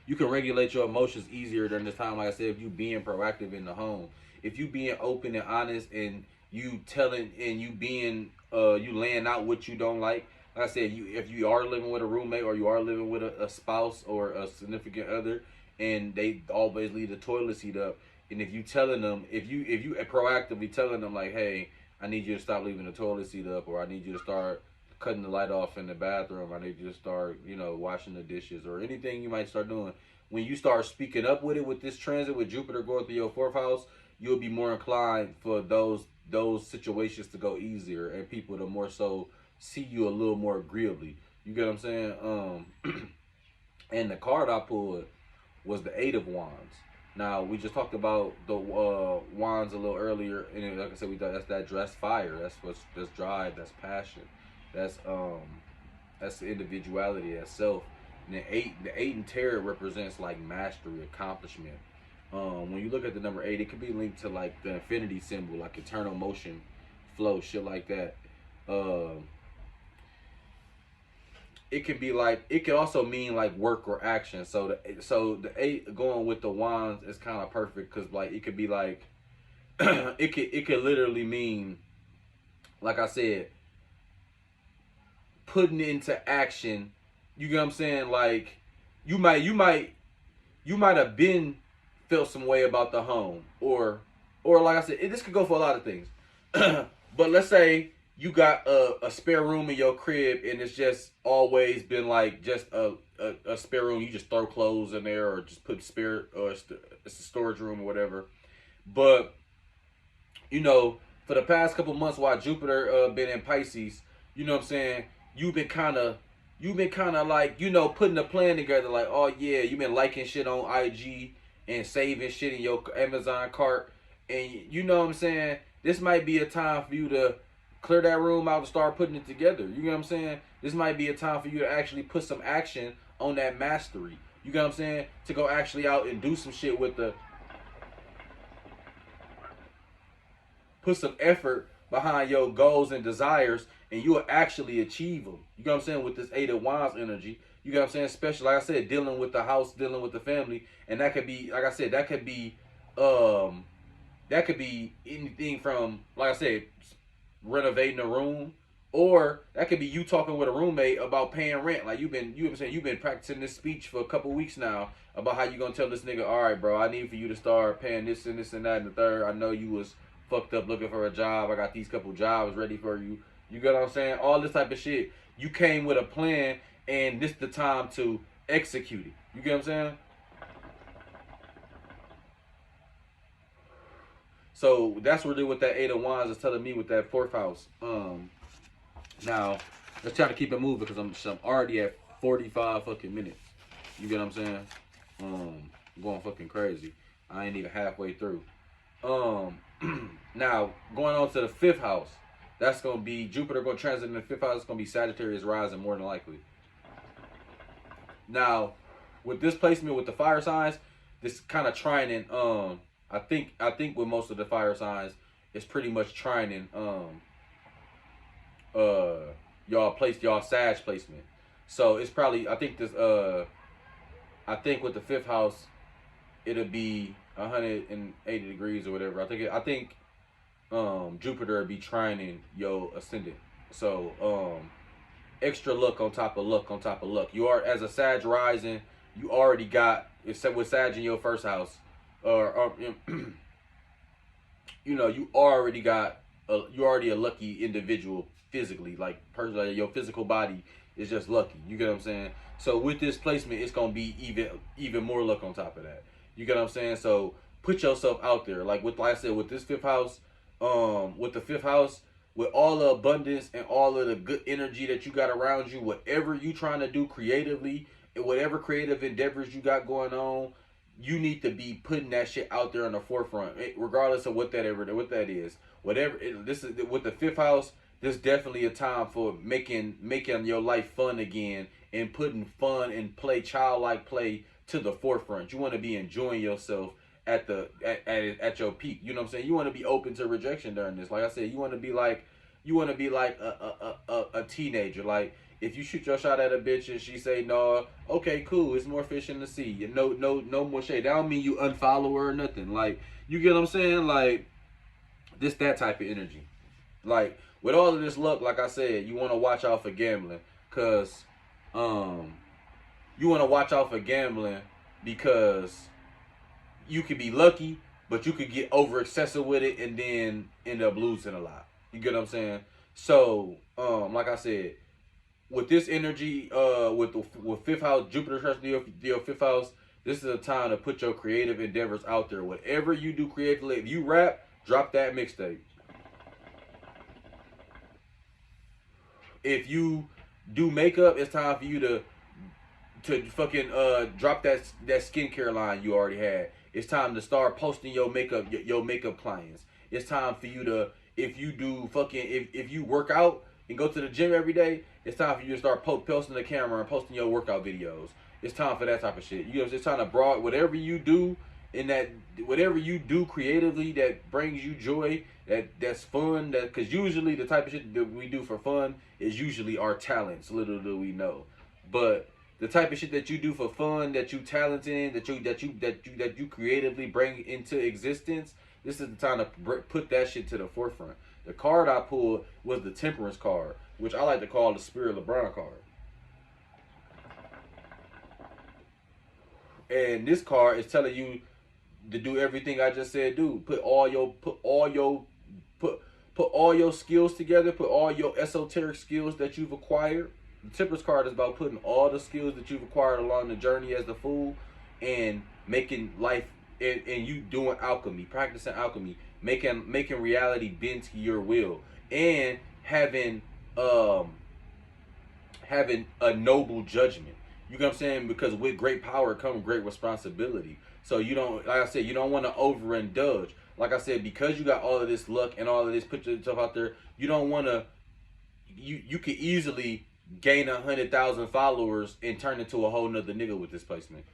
You can regulate your emotions easier during this time. Like I said, if you being proactive in the home, if you being open and honest, and you telling and you being you laying out what you don't like. Like I said, if you are living with a roommate or you are living with a spouse or a significant other, and they always leave the toilet seat up, and if you telling them, if you proactively telling them like, hey, I need you to stop leaving the toilet seat up, or I need you to start cutting the light off in the bathroom, I need you to start, washing the dishes, or anything you might start doing. When you start speaking up with it, with this transit, with Jupiter going through your fourth house, you'll be more inclined for those situations to go easier, and people to more so see you a little more agreeably. You get what I'm saying? And the card I pulled was the Eight of Wands. Now, we just talked about the wands a little earlier, and like I said, that's fire. That's drive. That's passion. That's the individuality, that's self. And the eight in tarot represents like mastery, accomplishment. When you look at the number 8, it could be linked to like the infinity symbol, like eternal motion, flow, shit like that. It could be like, it could also mean like work or action. So the 8 going with the wands is kind of perfect, because like it could be like it could literally mean, like I said, putting into action. You get what I'm saying? Like you might have been felt some way about the home, or like I said, this could go for a lot of things. But let's say you got a spare room in your crib, and it's just always been like just a spare room. You just throw clothes in there, or just put spare, or it's a storage room or whatever. But for the past couple months while Jupiter been in Pisces, you know what I'm saying, you've been kind of like, putting a plan together, like, oh yeah, you've been liking shit on IG and saving shit in your Amazon cart, and you know what I'm saying, this might be a time for you to clear that room out and start putting it together. You know what I'm saying? This might be a time for you to actually put some action on that mastery. You know what I'm saying? To go actually out and do some shit with the put some effort behind your goals and desires, and you will actually achieve them. You know what I'm saying? With this Eight of Wands energy, you know what I'm saying? Especially, like I said, dealing with the house, dealing with the family, and that could be, like I said, um, that could be anything from, like I said, renovating a room, or that could be you talking with a roommate about paying rent. Like you've been practicing this speech for a couple weeks now about how you gonna tell this nigga, all right, bro, I need for you to start paying this and this and that and the third. I know you was fucked up looking for a job. I got these couple jobs ready for you. You get what I'm saying? All this type of shit. You came with a plan, and this the time to execute it. You get what I'm saying? So that's really what that Eight of Wands is telling me with that fourth house. Now let's try to keep it moving because I'm already at 45 fucking minutes. You get what I'm saying? I'm going fucking crazy. I ain't even halfway through. Now going on to the fifth house. That's gonna be Jupiter gonna transit in the fifth house. It's gonna be Sagittarius rising more than likely. Now, with this placement with the fire signs, this kind of trining. I think with most of the fire signs, it's pretty much trining. Y'all Sag placement. So it's probably I think with the fifth house, it'll be 180 degrees or whatever. I think Jupiter will be trining your ascendant. So extra luck on top of luck on top of luck. You are, as a Sag rising, you already got, except with Sag in your first house, or you know, you already a lucky individual physically, like personally, your physical body is just lucky. You get what I'm saying? So with this placement, it's gonna be even more luck on top of that. You get what I'm saying? So put yourself out there, like I said, with this fifth house, with the fifth house, with all the abundance and all of the good energy that you got around you, whatever you trying to do creatively and whatever creative endeavors you got going on, you need to be putting that shit out there on the forefront, regardless of what that is. Whatever this is with the fifth house, this is definitely a time for making your life fun again and putting fun and play, childlike play, to the forefront. You want to be enjoying yourself at your peak. You know what I'm saying? You want to be open to rejection during this. Like I said, you want to be like a teenager. Like, if you shoot your shot at a bitch and she say no, okay, cool, it's more fish in the sea. No more shade. That don't mean you unfollow her or nothing. Like, you get what I'm saying? Like, that type of energy. Like, with all of this luck, like I said, you want to watch out for gambling, cause you want to watch out for gambling because you could be lucky, but you could get over excessive with it and then end up losing a lot. You get what I'm saying? So, like I said, with this energy, with fifth house, Jupiter trusting your fifth house, this is a time to put your creative endeavors out there. Whatever you do creatively, if you rap, drop that mixtape. If you do makeup, it's time for you to fucking drop that skincare line you already had. It's time to start posting your makeup clients. It's time for you to, if you work out and go to the gym every day, it's time for you to start posting the camera and posting your workout videos. It's time for that type of shit. You know, it's time to broad whatever you do whatever you do creatively that brings you joy, that's fun, because usually the type of shit that we do for fun is usually our talents. Little do we know, but the type of shit that you do for fun, that you talent in, that you creatively bring into existence, this is the time to put that shit to the forefront. The card I pulled was the Temperance card, which I like to call the Spirit LeBron card. And this card is telling you to do everything I just said. Do put all your skills together. Put all your esoteric skills that you've acquired. The Temperance card is about putting all the skills that you've acquired along the journey as the Fool, and making life, and you doing alchemy, practicing alchemy, making reality bend to your will, and having a noble judgment. You know what I'm saying? Because with great power comes great responsibility. So you don't, like I said, you don't want to overindulge. Like I said, because you got all of this luck and all of this, put yourself out there, you don't want to, you could easily gain 100,000 followers and turn into a whole nother nigga with this placement.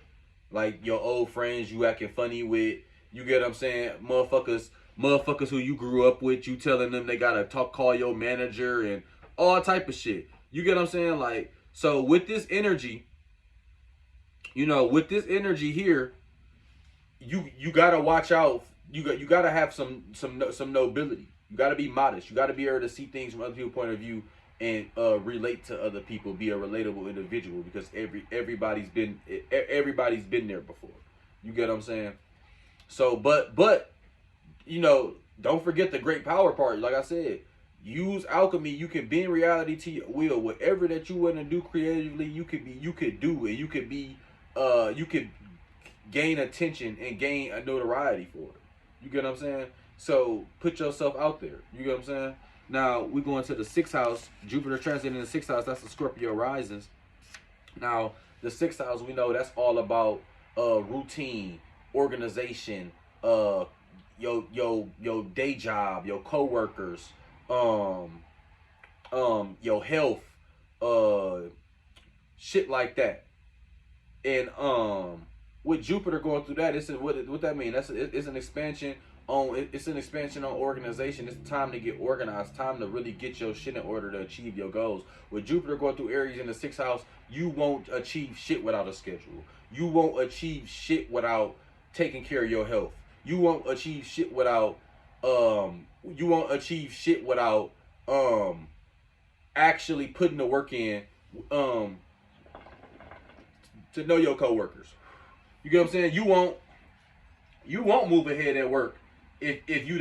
Like your old friends you acting funny with, you get what I'm saying? Motherfuckers Motherfuckers who you grew up with, you telling them they gotta call your manager and all type of shit. You get what I'm saying? Like, so with this energy, with this energy here, you gotta watch out. You gotta have some nobility. You gotta be modest. You gotta be able to see things from other people's point of view and relate to other people. Be a relatable individual, because everybody's been there before. You get what I'm saying? So, but don't forget the great power part. Like I said, use alchemy. You can bend reality to your will. Whatever that you want to do creatively, you could do, and you could gain attention and gain a notoriety for it. You get what I'm saying? So put yourself out there. You get what I'm saying? Now we go into the 6th house. Jupiter transiting in the 6th house. That's the Scorpio risings. Now the 6th house, we know that's all about routine, organization, your day job, your coworkers, your health, shit like that. And with Jupiter going through that, what that mean? It's an expansion on organization. It's time to get organized. Time to really get your shit in order to achieve your goals. With Jupiter going through Aries in the 6th house, you won't achieve shit without a schedule. You won't achieve shit without taking care of your health. You won't achieve shit without actually putting the work in to know your coworkers. You get what I'm saying? You won't move ahead at work if you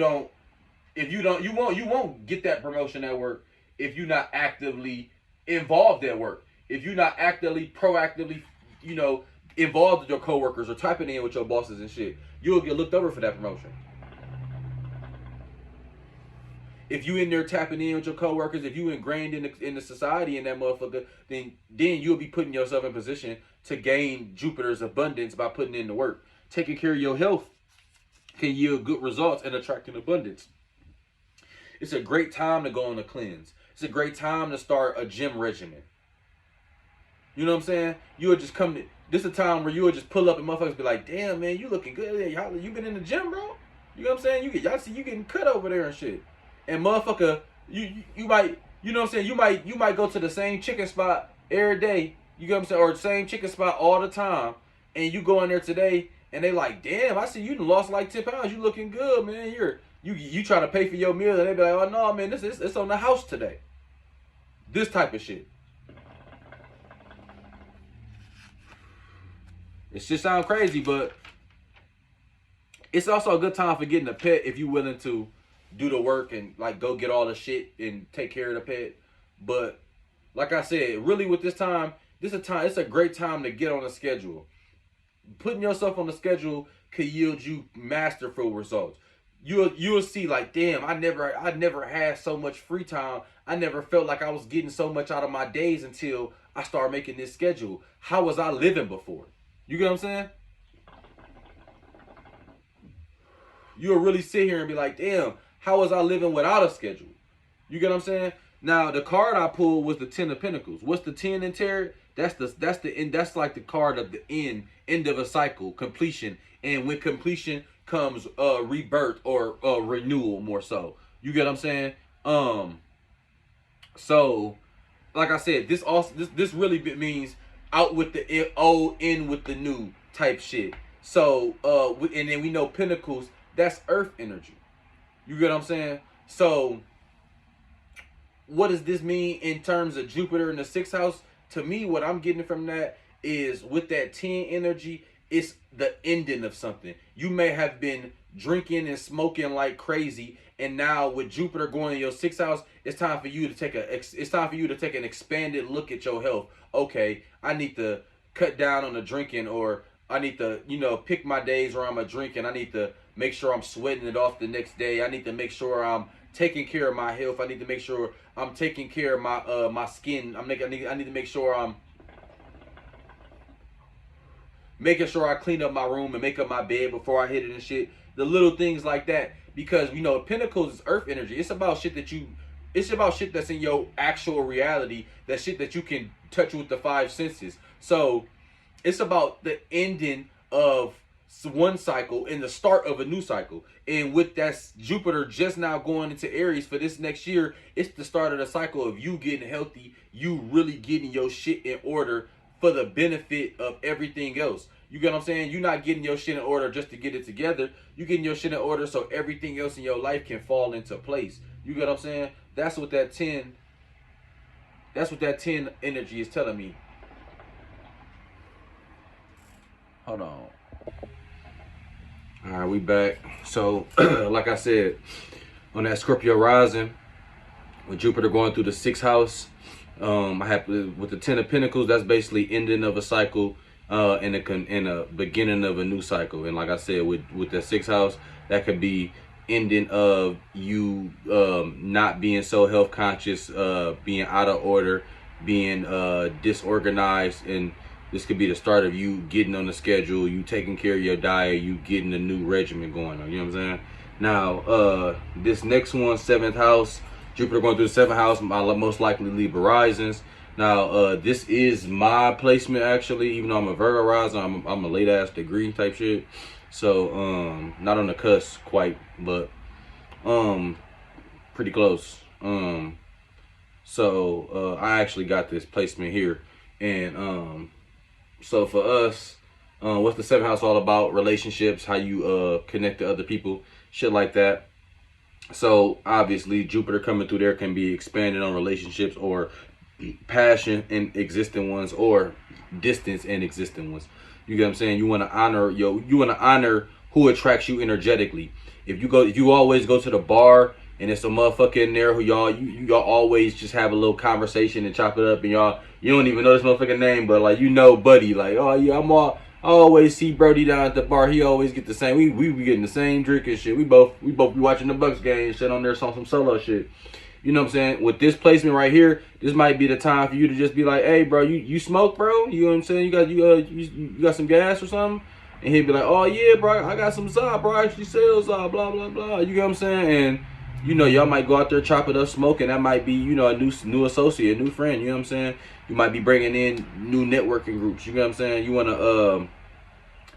won't get that promotion at work if you're not actively involved at work. If you're not proactively, involved with your coworkers or typing in with your bosses and shit, you'll get looked over for that promotion. If you in there tapping in with your coworkers, if you ingrained in the society in that motherfucker, then you'll be putting yourself in position to gain Jupiter's abundance by putting in the work. Taking care of your health can yield good results and attracting abundance. It's a great time to go on a cleanse. It's a great time to start a gym regimen. You know what I'm saying? You'll just come to this a time where you'll just pull up and motherfuckers be like, damn man, you looking good. You been in the gym, bro? You know what I'm saying? Y'all see you getting cut over there and shit. And motherfucker, you might, you know what I'm saying? You might go to the same chicken spot every day. You know what I'm saying? Or the same chicken spot all the time. And you go in there today and they like, damn, I see you done lost like 10 pounds. You looking good, man. You try to pay for your meal and they be like, oh no, man, it's on the house today. This type of shit. It should sound crazy, but it's also a good time for getting a pet if you're willing to do the work and like go get all the shit and take care of the pet. But like I said, really with this time, it's a great time to get on a schedule. Putting yourself on the schedule could yield you masterful results. You'll see like, damn, I never had so much free time. I never felt like I was getting so much out of my days until I started making this schedule. How was I living before? You get what I'm saying? You'll really sit here and be like, damn, how was I living without a schedule? You get what I'm saying? Now the card I pulled was the 10 of Pentacles. What's the 10 in tarot? That's like the card of the end of a cycle, completion. And with completion comes rebirth or renewal, more so. You get what I'm saying? So like I said, this really means out with the old, in with the new type shit. So and then we know Pentacles, that's earth energy. You get what I'm saying? So what does this mean in terms of Jupiter in the 6th house? To me, what I'm getting from that is with that 10 energy, it's the ending of something. You may have been drinking and smoking like crazy, and now with Jupiter going in your 6th house, it's time for you to take an expanded look at your health. Okay, I need to cut down on the drinking, or I need to, pick my days where I'm a drinking. I need to make sure I'm sweating it off the next day. I need to make sure I'm taking care of my health. I need to make sure I'm taking care of my skin. I need to make sure I'm making sure I clean up my room and make up my bed before I hit it and shit. The little things like that, because Pentacles is earth energy. It's about shit that's in your actual reality. That shit that you can touch with the 5 senses. So it's about the ending of one cycle and the start of a new cycle. And with that Jupiter just now going into Aries for this next year, it's the start of the cycle of you getting healthy, you really getting your shit in order for the benefit of everything else. You get what I'm saying? You're not getting your shit in order just to get it together. You're getting your shit in order so everything else in your life can fall into place. You get what I'm saying? That's what that 10 energy is telling me. Hold on. All right, we back. So, like I said, on that Scorpio rising, with Jupiter going through the 6th house, I have with the 10 of Pentacles. That's basically ending of a cycle, and a beginning of a new cycle. And like I said, with the 6th house, that could be ending of you not being so health conscious, being out of order, being disorganized, and this could be the start of you getting on the schedule, you taking care of your diet, you getting a new regimen going on. You know what I'm saying? Now, this next one, 7th house, Jupiter going through the 7th house, most likely Libra risings. Now, this is my placement actually, even though I'm a Virgo rising, I'm a late ass degree type shit. So, not on the cusp quite, but pretty close. So I actually got this placement here, and so for us, what's the 7th house all about? Relationships, how you connect to other people, shit like that. So obviously Jupiter coming through there can be expanded on relationships, or passion in existing ones, or distance in existing ones. You get what I'm saying? You want to honor who attracts you energetically. If you always go to the bar and it's a motherfucker in there who y'all always just have a little conversation and chop it up, and you don't even know this motherfucking name, but like, you know, buddy, like, oh yeah, I always see Brody down at the bar. He always get the same. We be getting the same drink and shit. We both be watching the Bucks game and shit on there, some solo shit. You know what I'm saying? With this placement right here, this might be the time for you to just be like, hey bro, you smoke, bro? You know what I'm saying? You got some gas or something? And he'd be like, oh yeah, bro, I got some Zod, bro. I actually sell Zod, blah blah blah. You get what I'm saying? And you know, y'all might go out there, chop it up, smoke, and that might be, you know, a new associate, a new friend. You know what I'm saying? You might be bringing in new networking groups. You know what I'm saying? You want to,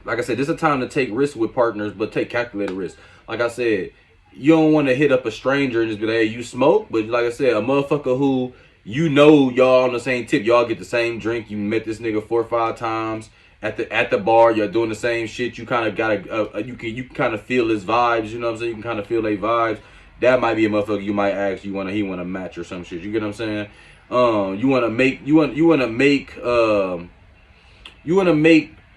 like I said, this is a time to take risks with partners, but take calculated risks. Like I said, you don't want to hit up a stranger and just be like, hey, you smoke? But like I said, a motherfucker who, you know, y'all on the same tip, y'all get the same drink, you met this nigga 4 or 5 times at the bar, you're doing the same shit, you kind of got you can kind of feel his vibes, you know what I'm saying? You can kind of feel their vibes. That might be a motherfucker you might ask, he want to match or some shit. You get what I'm saying? You want to make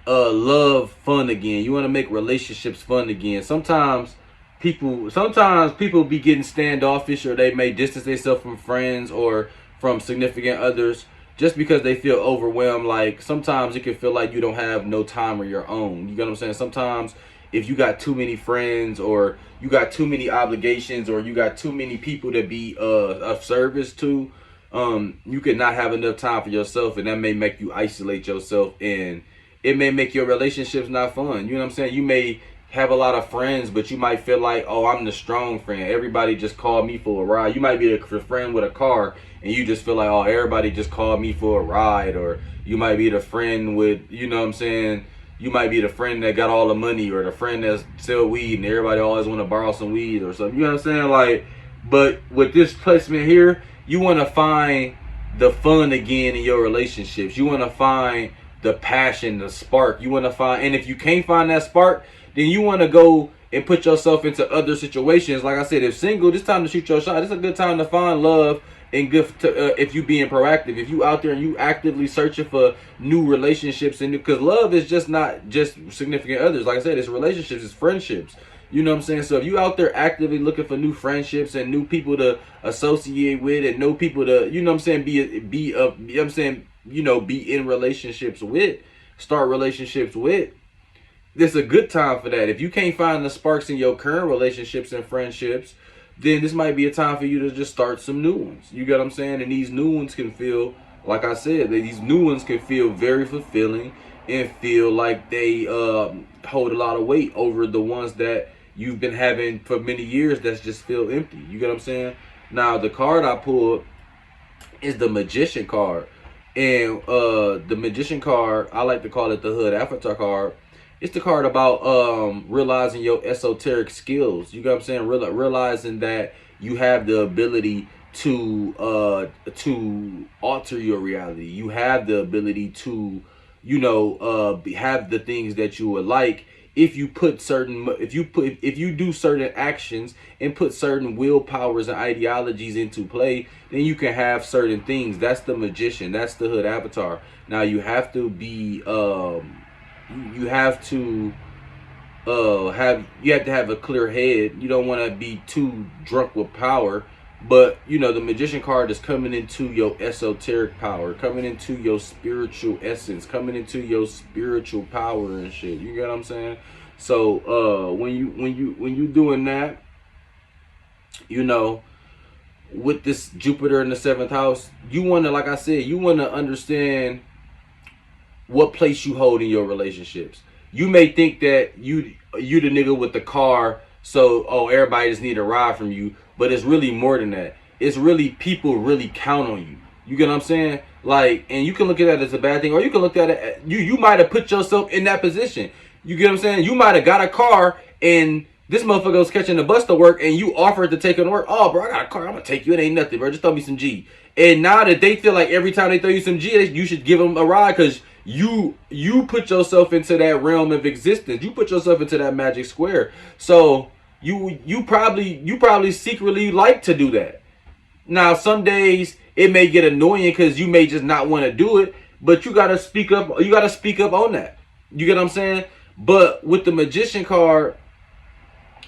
love fun again. You want to make relationships fun again. Sometimes people be getting standoffish, or they may distance themselves from friends or from significant others just because they feel overwhelmed. Like, sometimes it can feel like you don't have no time of your own. You get what I'm saying? Sometimes if you got too many friends, or you got too many obligations, or you got too many people to be of service to, you could not have enough time for yourself, and that may make you isolate yourself, and it may make your relationships not fun. You know what I'm saying? You may have a lot of friends, but you might feel like, oh, I'm the strong friend. Everybody just called me for a ride. You might be the friend with a car, and you just feel like, oh, everybody just called me for a ride. Or you might be the friend with, you know what I'm saying? You might be the friend that got all the money, or the friend that sell weed, and everybody always want to borrow some weed or something. You know what I'm saying? Like, but with this placement here, you want to find the fun again in your relationships. You want to find the passion, the spark. You want to find, and if you can't find that spark, then you want to go and put yourself into other situations. Like I said, if single, this time to shoot your shot. It's a good time to find love, and good to, if you being proactive. If you out there and you actively searching for new relationships, and because love is just not just significant others. Like I said, it's relationships, it's friendships. You know what I'm saying? So if you out there actively looking for new friendships and new people to associate with, and new people to, you know what I'm saying, you know what I'm saying, you know, be in relationships with, start relationships with, this is a good time for that. If you can't find the sparks in your current relationships and friendships, then this might be a time for you to just start some new ones. You get what I'm saying? And these new ones can feel, like I said, these new ones can feel very fulfilling and feel like they hold a lot of weight over the ones that you've been having for many years that's just feel empty. You get what I'm saying? Now, the card I pulled is the Magician card. And the Magician card, I like to call it the Hood Avatar card. It's the card about realizing your esoteric skills. You know what I'm saying? Realizing that you have the ability to alter your reality. You have the ability to, have the things that you would like if you put certain if you do certain actions and put certain willpowers and ideologies into play, then you can have certain things. That's the magician. That's the hood avatar. Now you have to be you have to have a clear head. You don't want to be too drunk with power. But the magician card is coming into your esoteric power, coming into your spiritual essence, coming into your spiritual power and shit. You get what I'm saying? So when you doing that, with this Jupiter in the 7th house, you wanna, like I said, you wanna understand what place you hold in your relationships. You may think that you the nigga with the car, so everybody just need a ride from you, but it's really more than that. It's really people really count on you. You get what I'm saying? Like, and you can look at that as a bad thing, or you can look at it, you might have put yourself in that position. You get what I'm saying? You might have got a car and this motherfucker was catching the bus to work and you offered to take him to work. Oh, bro, I got a car. I'm going to take you. It ain't nothing, bro. Just throw me some G. And now that they feel like every time they throw you some G, you should give them a ride because you put yourself into that realm of existence. You put yourself into that magic square. So you probably secretly like to do that. Now, some days it may get annoying because you may just not want to do it, but you got to speak up. You got to speak up on that. You get what I'm saying? But with the magician card,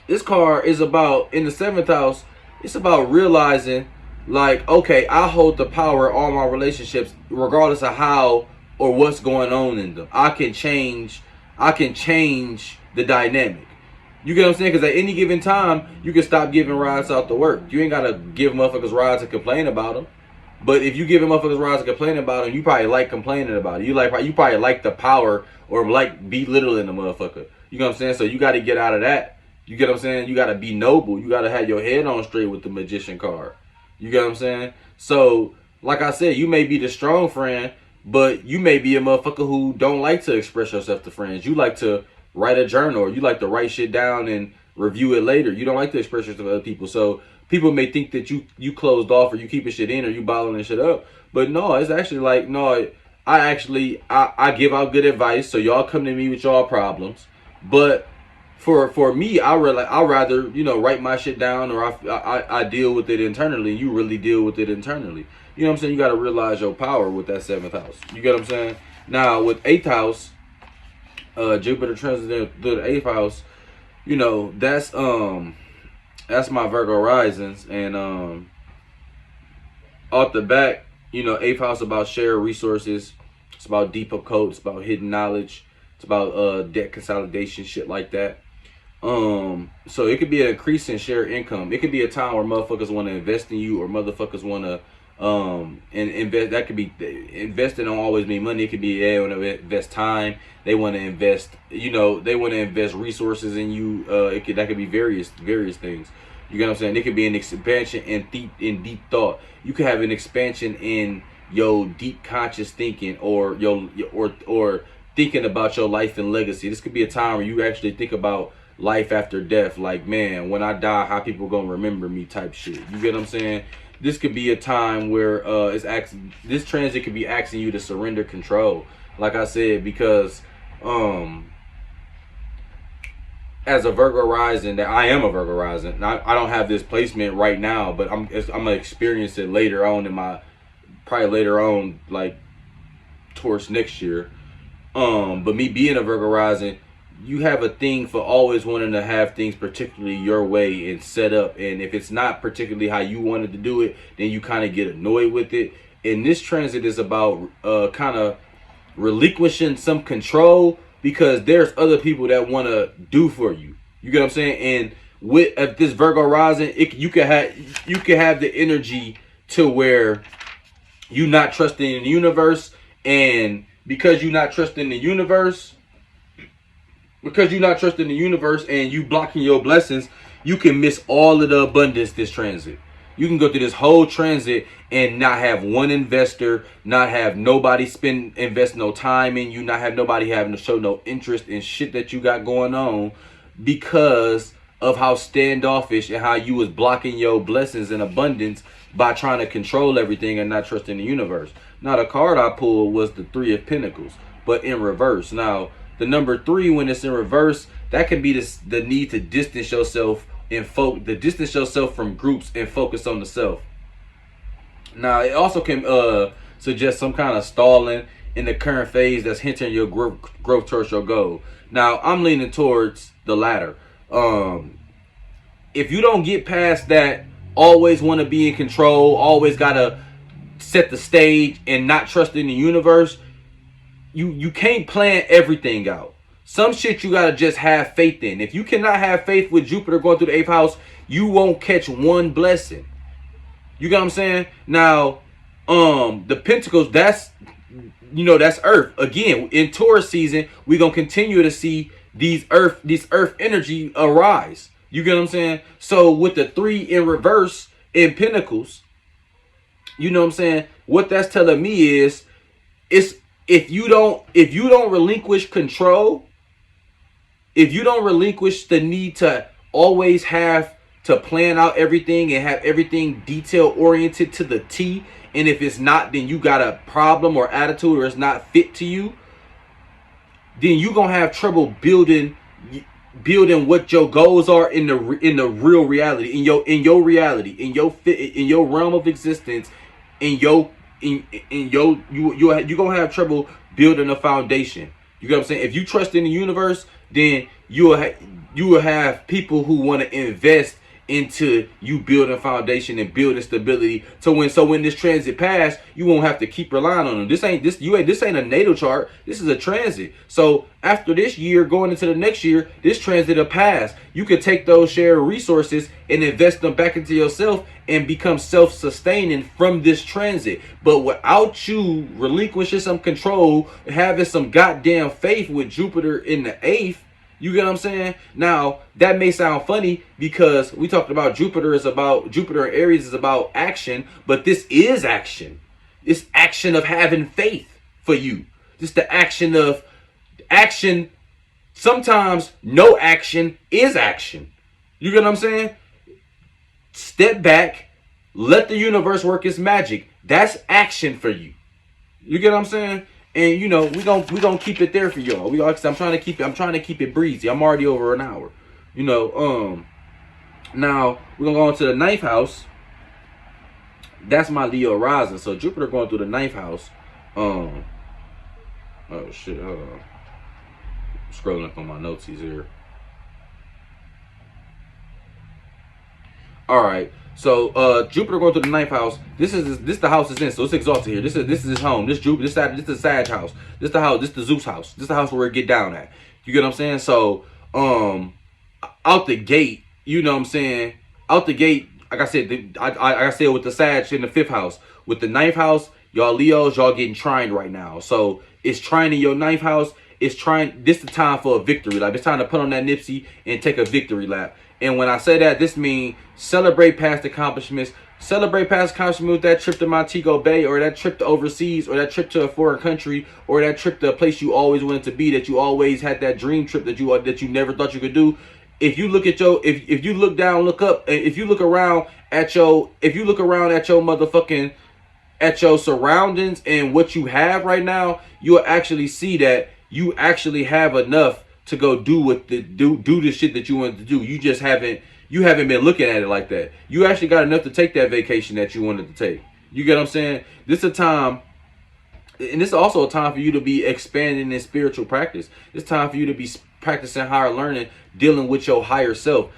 this card is about, in the 7th house, it's about realizing, like, okay, I hold the power of all my relationships regardless of how or what's going on in them. I can change the dynamic. You get what I'm saying? Because at any given time, you can stop giving rides out to work. You ain't got to give motherfuckers rides and complain about them. But if you give motherfuckers rides and complain about them, you probably like complaining about it. You probably like the power or like belittling the motherfucker. You know what I'm saying? So you got to get out of that. You get what I'm saying? You got to be noble. You got to have your head on straight with the magician card. You get what I'm saying? So, like I said, you may be the strong friend, but you may be a motherfucker who don't like to express yourself to friends. You like to write a journal, or you like to write shit down and review it later. You don't like to express yourself to other people. So people may think that you closed off, or you keeping shit in, or you bottling shit up. But no, it's actually like, no, I give out good advice, so y'all come to me with y'all problems. But for me, I'd rather write my shit down, or I deal with it internally. You really deal with it internally. You know what I'm saying? You got to realize your power with that 7th house. You get what I'm saying? Now with 8th house, Jupiter transiting through the 8th house, that's my Virgo risings, and off the back, 8th house about shared resources. It's about deep occult. It's about hidden knowledge. It's about debt consolidation, shit like that. So it could be an increase in shared income. It could be a time where motherfuckers want to invest in you, or motherfuckers want to and invest. That could be, investing don't always mean money. It could be they want to invest time. They want to invest, they want to invest resources in you. That could be various things. You get what I'm saying? It could be an expansion in deep thought. You could have an expansion in your deep conscious thinking, or or thinking about your life and legacy. This could be a time where you actually think about life after death, like, man, when I die, how people gonna remember me, type shit. You get what I'm saying? This could be a time where this transit could be asking you to surrender control, like I said, because as a Virgo rising, that I am a Virgo rising. I don't have this placement right now, but I'm gonna experience it later on like towards next year. But me being a Virgo rising, you have a thing for always wanting to have things particularly your way and set up. And if it's not particularly how you wanted to do it, then you kind of get annoyed with it. And this transit is about kind of relinquishing some control, because there's other people that want to do for you. You get what I'm saying? And with this Virgo rising, you can have the energy to where you not trusting in the universe, and because you're not trusting the universe, and you blocking your blessings, you can miss all of the abundance this transit. You can go through this whole transit and not have one investor, not have nobody invest no time in you, not have nobody having to show no interest in shit that you got going on because of how standoffish and how you was blocking your blessings and abundance by trying to control everything and not trusting the universe. Now, the card I pulled was the Three of Pentacles, but in reverse. Now, the number 3, when it's in reverse, that can be the need to distance yourself and distance yourself from groups and focus on the self. Now, it also can suggest some kind of stalling in the current phase that's hindering your growth towards your goal. Now, I'm leaning towards the latter. If you don't get past that, always want to be in control, always gotta set the stage and not trust in the universe, you can't plan everything out. Some shit you gotta just have faith in. If you cannot have faith with Jupiter going through the 8th house, you won't catch one blessing. You get what I'm saying? Now, the Pentacles, that's Earth. Again, in Taurus season, we're gonna continue to see this Earth energy arise. You get what I'm saying? So with the 3 in reverse in Pentacles, you know what I'm saying? What that's telling me is, if you don't relinquish control, if you don't relinquish the need to always have to plan out everything and have everything detail oriented to the T, and if it's not, then you got a problem or attitude, or it's not fit to you, then you're gonna have trouble building what your goals are in the real reality, in your reality, in your realm of existence, you're gonna have trouble building a foundation. You get what I'm saying? If you trust in the universe, then you will have people who want to invest into you building a foundation and building stability. So when this transit pass, you won't have to keep relying on them. This ain't a natal chart. This is a transit. So after this year, going into the next year, this transit will pass. You could take those shared resources and invest them back into yourself and become self-sustaining from this transit. But without you relinquishing some control, having some goddamn faith with Jupiter in the 8th, you get what I'm saying? Now, that may sound funny because we talked about Jupiter and Aries is about action, but this is action. It's action of having faith for you. Just the action of action. Sometimes no action is action. You get what I'm saying? Step back, let the universe work its magic. That's action for you. You get what I'm saying? And we gonna keep it there for y'all. I'm trying to keep it breezy. I'm already over an hour. Now we're gonna go into the 9th house. That's my Leo rising. So Jupiter going through the 9th house. Oh shit. Scrolling up on my notes here. All right. So Jupiter going through the 9th house. This the house is in. So it's exalted here. This is his home. This Jupiter. This is the Sag house. This the house. This the Zeus house. This the house where it get down at. You get what I'm saying? So out the gate, you know what I'm saying? Out the gate, like I said, I said with the Sag in the 5th house, with the 9th house, y'all Leos, y'all getting trined right now. So it's trying in your 9th house. It's trying. This the time for a victory lap. It's time to put on that Nipsey and take a victory lap. And when I say that, this means celebrate past accomplishments. Celebrate past accomplishments with that trip to Montego Bay, or that trip to overseas, or that trip to a foreign country, or that trip to a place you always wanted to be, that you always had that dream trip that you never thought you could do. If you look at if you look down, look up, if you look around at your motherfucking at your surroundings and what you have right now, you'll actually see that you actually have enough to go do the shit that you wanted to do. You just haven't been looking at it like that. You actually got enough to take that vacation that you wanted to take. You get what I'm saying? This is a time, and this is also a time for you to be expanding in spiritual practice. It's time for you to be practicing higher learning, dealing with your higher self.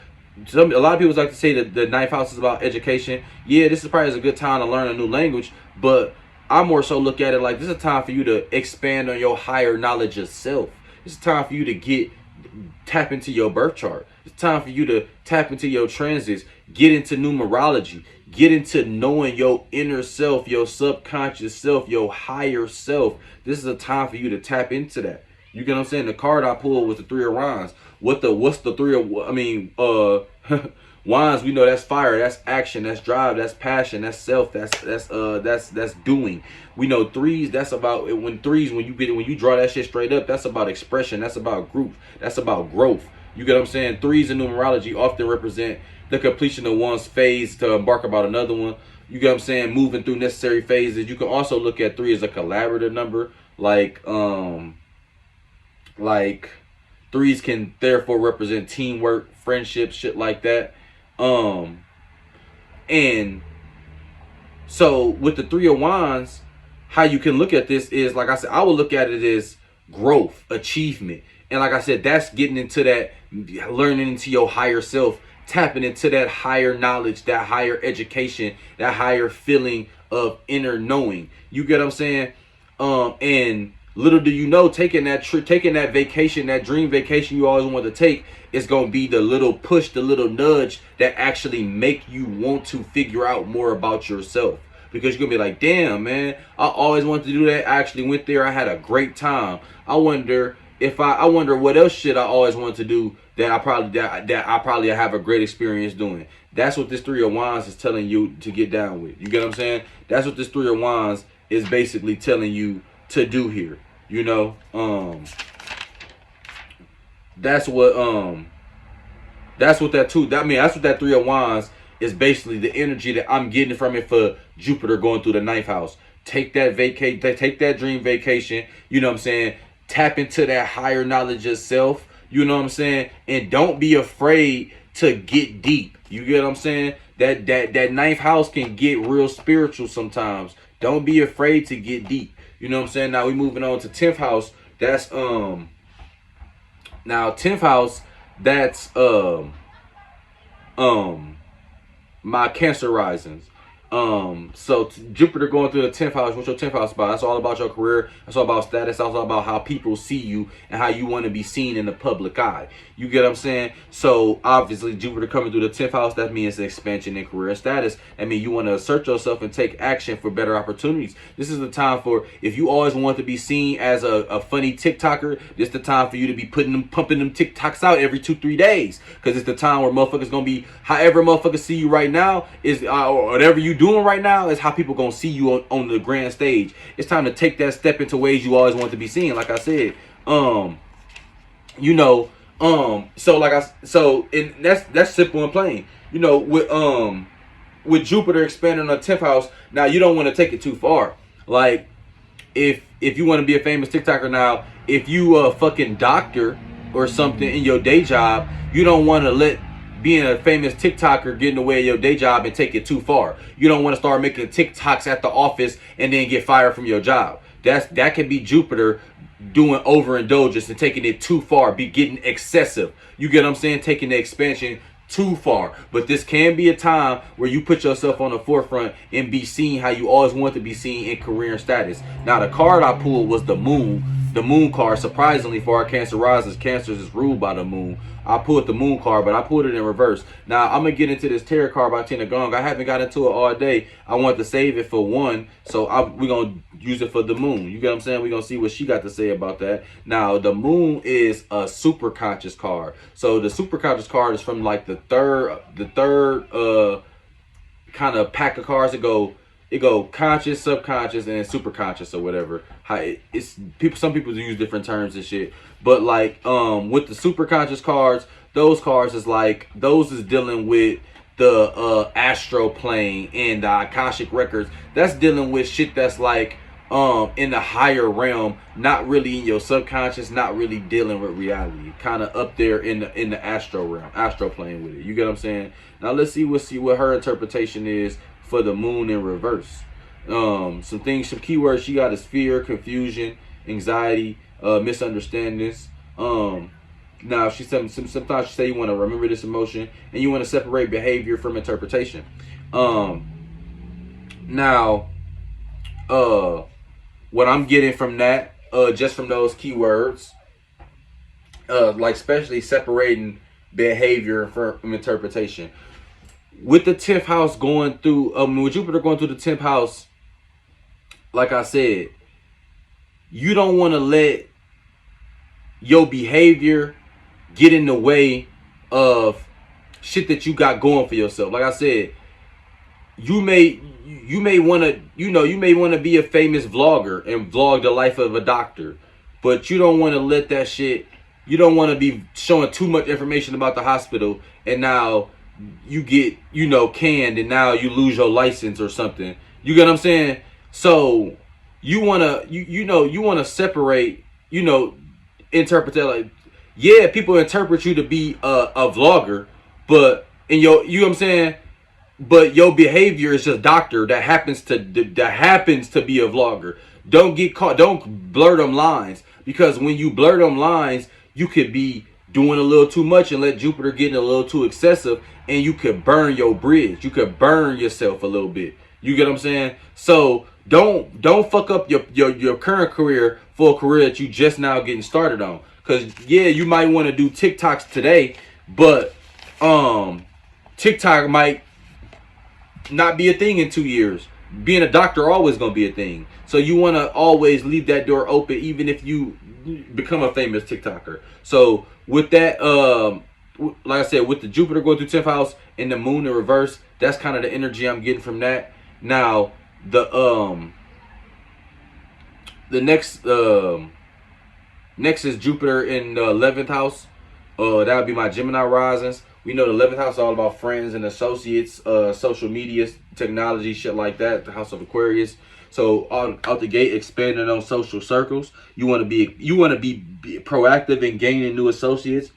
A lot of people like to say that the 9th house is about education. Yeah, this is probably a good time to learn a new language, but I more so look at it like this is a time for you to expand on your higher knowledge of self. It's time for you to tap into your birth chart. It's time for you to tap into your transits, get into numerology, get into knowing your inner self, your subconscious self, your higher self. This is a time for you to tap into that. You get what I'm saying? The card I pulled was the 3 of Wands. What's the 3 of, Wands, we know that's fire, that's action, that's drive, that's passion, that's self, that's doing. We know threes, that's about when you draw that shit straight up, that's about expression, that's about group, that's about growth. You get what I'm saying? Threes in numerology often represent the completion of one's phase to embark about another one. You get what I'm saying? Moving through necessary phases. You can also look at 3 as a collaborative number, like threes can therefore represent teamwork, friendship, shit like that. And so with the 3 of Wands, how you can look at this is, like I said, I would look at it as growth, achievement. And like I said, that's getting into that, learning into your higher self, tapping into that higher knowledge, that higher education, that higher feeling of inner knowing. You get what I'm saying? And little do you know, taking that trip, taking that vacation, that dream vacation you always want to take, is going to be the little push, the little nudge that actually make you want to figure out more about yourself. Because you're going to be like, damn, man, I always wanted to do that. I actually went there. I had a great time. I wonder what else shit I always wanted to do that I probably have a great experience doing. That's what this 3 of Wands is telling you to get down with. You get what I'm saying? That's what this 3 of Wands is basically telling you to do here. You know, that's what that's what that 3 of Wands is basically, the energy that I'm getting from it for Jupiter going through the 9th house. Take that dream vacation, you know what I'm saying? Tap into that higher knowledge of self, you know what I'm saying? And don't be afraid to get deep. You get what I'm saying? That 9th house can get real spiritual sometimes. Don't be afraid to get deep. You know what I'm saying? Now we moving on to 10th house. That's now 10th house, that's my Cancer risings. So Jupiter going through the 10th house. What's your 10th house about? That's all about your career. That's all about status. That's all about how people see you and how you want to be seen in the public eye. You get what I'm saying? So obviously Jupiter coming through the 10th house, that means expansion in career status. I mean, you want to assert yourself and take action for better opportunities. This is the time for, if you always want to be seen as a funny TikToker, this is the time for you to be pumping them TikToks out every 2-3 days. Because it's the time where motherfuckers gonna be, however motherfuckers see you right now is, or whatever you doing right now is how people gonna see you on the grand stage. It's time to take that step into ways you always want to be seen. Like I said, you know, and that's simple and plain. You know, with Jupiter expanding on the 10th house, now you don't want to take it too far. Like, if you want to be a famous TikToker now, if you a fucking doctor or something in your day job, you don't want to let being a famous TikToker get in the way of your day job and take it too far. You don't want to start making TikToks at the office and then get fired from your job. That can be Jupiter doing overindulgence and taking it too far, be getting excessive. You get what I'm saying? Taking the expansion too far. But this can be a time where you put yourself on the forefront and be seen how you always want to be seen in career and status. Now, the card I pulled was the moon. The moon card, surprisingly for our Cancer risers, Cancer is ruled by the moon. I pulled the moon card, but I pulled it in reverse. Now, I'm going to get into this tarot card by Tina Gong. I haven't got into it all day. I want to save it for one, so we're going to use it for the moon. You get what I'm saying? We're going to see what she got to say about that. Now, the moon is a super conscious card. So the super conscious card is from like the third kind of pack of cards. It go conscious, subconscious, and then super conscious or whatever. Some people use different terms and shit. But like with the super conscious cards, those is dealing with the astral plane and the Akashic records. That's dealing with shit that's like in the higher realm, not really in your subconscious, not really dealing with reality, kind of up there in the astral realm, astral plane with it. You get what I'm saying? Now let's see what her interpretation is for the moon in reverse. Some keywords she got is fear, confusion, anxiety, misunderstandings. Now she sometimes she say you want to remember this emotion and you want to separate behavior from interpretation. Now what I'm getting from that, just from those keywords, like especially separating behavior from interpretation. With the 10th house going through, with Jupiter going through the 10th house, like I said, you don't want to let your behavior get in the way of shit that you got going for yourself. Like I said, you may want to, you may want to be a famous vlogger and vlog the life of a doctor, but you don't want to let that shit, you don't want to be showing too much information about the hospital, and now you get, canned, and now you lose your license or something. You get what I'm saying? So you want to, you want to separate, interpret that. Like, yeah, people interpret you to be a vlogger, but in your, you know what I'm saying, but your behavior is just doctor that happens to be a vlogger. Don't get caught. Don't blur them lines, because when you blur them lines, you could be doing a little too much and let Jupiter get a little too excessive, and you could burn your bridge. You could burn yourself a little bit. You get what I'm saying? So don't fuck up your current career for a career that you just now getting started on. Cause yeah, you might want to do TikToks today, but TikTok might not be a thing in 2 years. Being a doctor always gonna be a thing. So you want to always leave that door open, even if you become a famous TikToker. So with that, like I said, with the Jupiter going through 10th house and the moon in reverse, that's kind of the energy I'm getting from that. Now the next is Jupiter in the 11th house. That would be my Gemini risings. We know the 11th house is all about friends and associates, social media, technology, shit like that. The house of Aquarius. So out the gate, expanding on social circles. You want to be proactive in gaining new associates.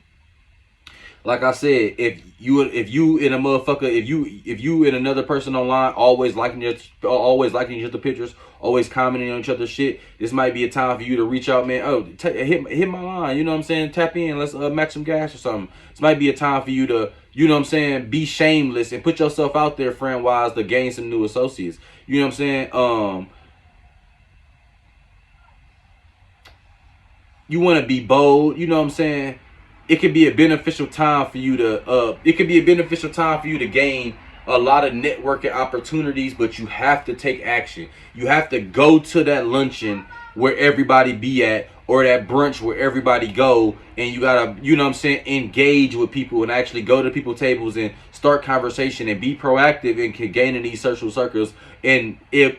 Like I said, if you in a motherfucker, if you and another person online always liking each other pictures, always commenting on each other's shit, this might be a time for you to reach out, man. Oh, hit my line, you know what I'm saying? Tap in, let's match some gas or something. This might be a time for you to, you know what I'm saying, be shameless and put yourself out there friend wise to gain some new associates. You know what I'm saying? You want to be bold, you know what I'm saying? It could be a beneficial time for you to gain a lot of networking opportunities, but you have to take action. You have to go to that luncheon where everybody be at, or that brunch where everybody go, and you gotta, you know what I'm saying, engage with people and actually go to people's tables and start conversation and be proactive in gaining these social circles. And if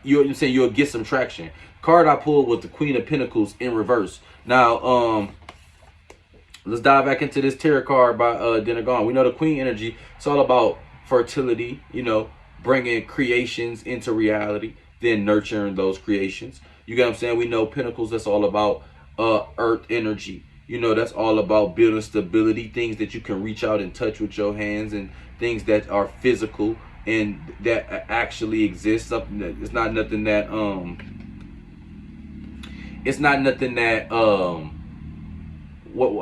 you'll get some traction. Card I pulled was the Queen of Pentacles in reverse. Now, let's dive back into this tarot card by Denagon. We know the Queen energy. It's all about fertility, bringing creations into reality, then nurturing those creations. You get what I'm saying? We know Pentacles, that's all about earth energy. That's all about building stability, things that you can reach out and touch with your hands, and things that are physical and that actually exist. Something that it's not nothing that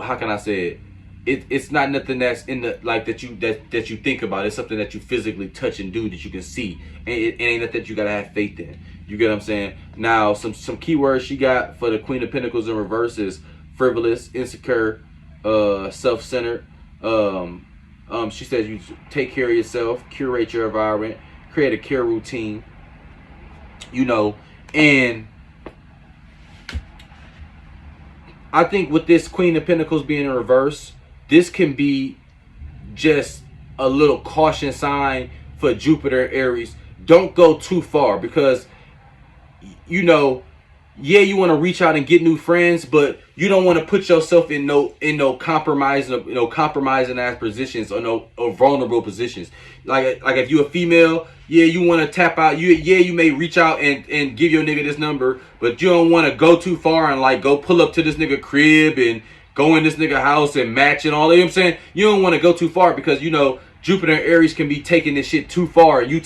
how can I say it? It's not nothing that's in the like that you think about. It's something that you physically touch and do that you can see, and it ain't nothing that you gotta have faith in. You get what I'm saying? Now, some keywords she got for the Queen of Pentacles in reverse is frivolous, insecure, self-centered. She says you take care of yourself, curate your environment, create a care routine. And I think with this Queen of Pentacles being in reverse, this can be just a little caution sign for Jupiter and Aries. Don't go too far, because yeah, you want to reach out and get new friends, but you don't want to put yourself in no compromising ass positions, or vulnerable positions. Like if you're a female, yeah, you want to tap out. You may reach out and give your nigga this number, but you don't want to go too far and go pull up to this nigga crib and go in this nigga house and match and all that. You know what I'm saying? You don't want to go too far, because Jupiter and Aries can be taking this shit too far. You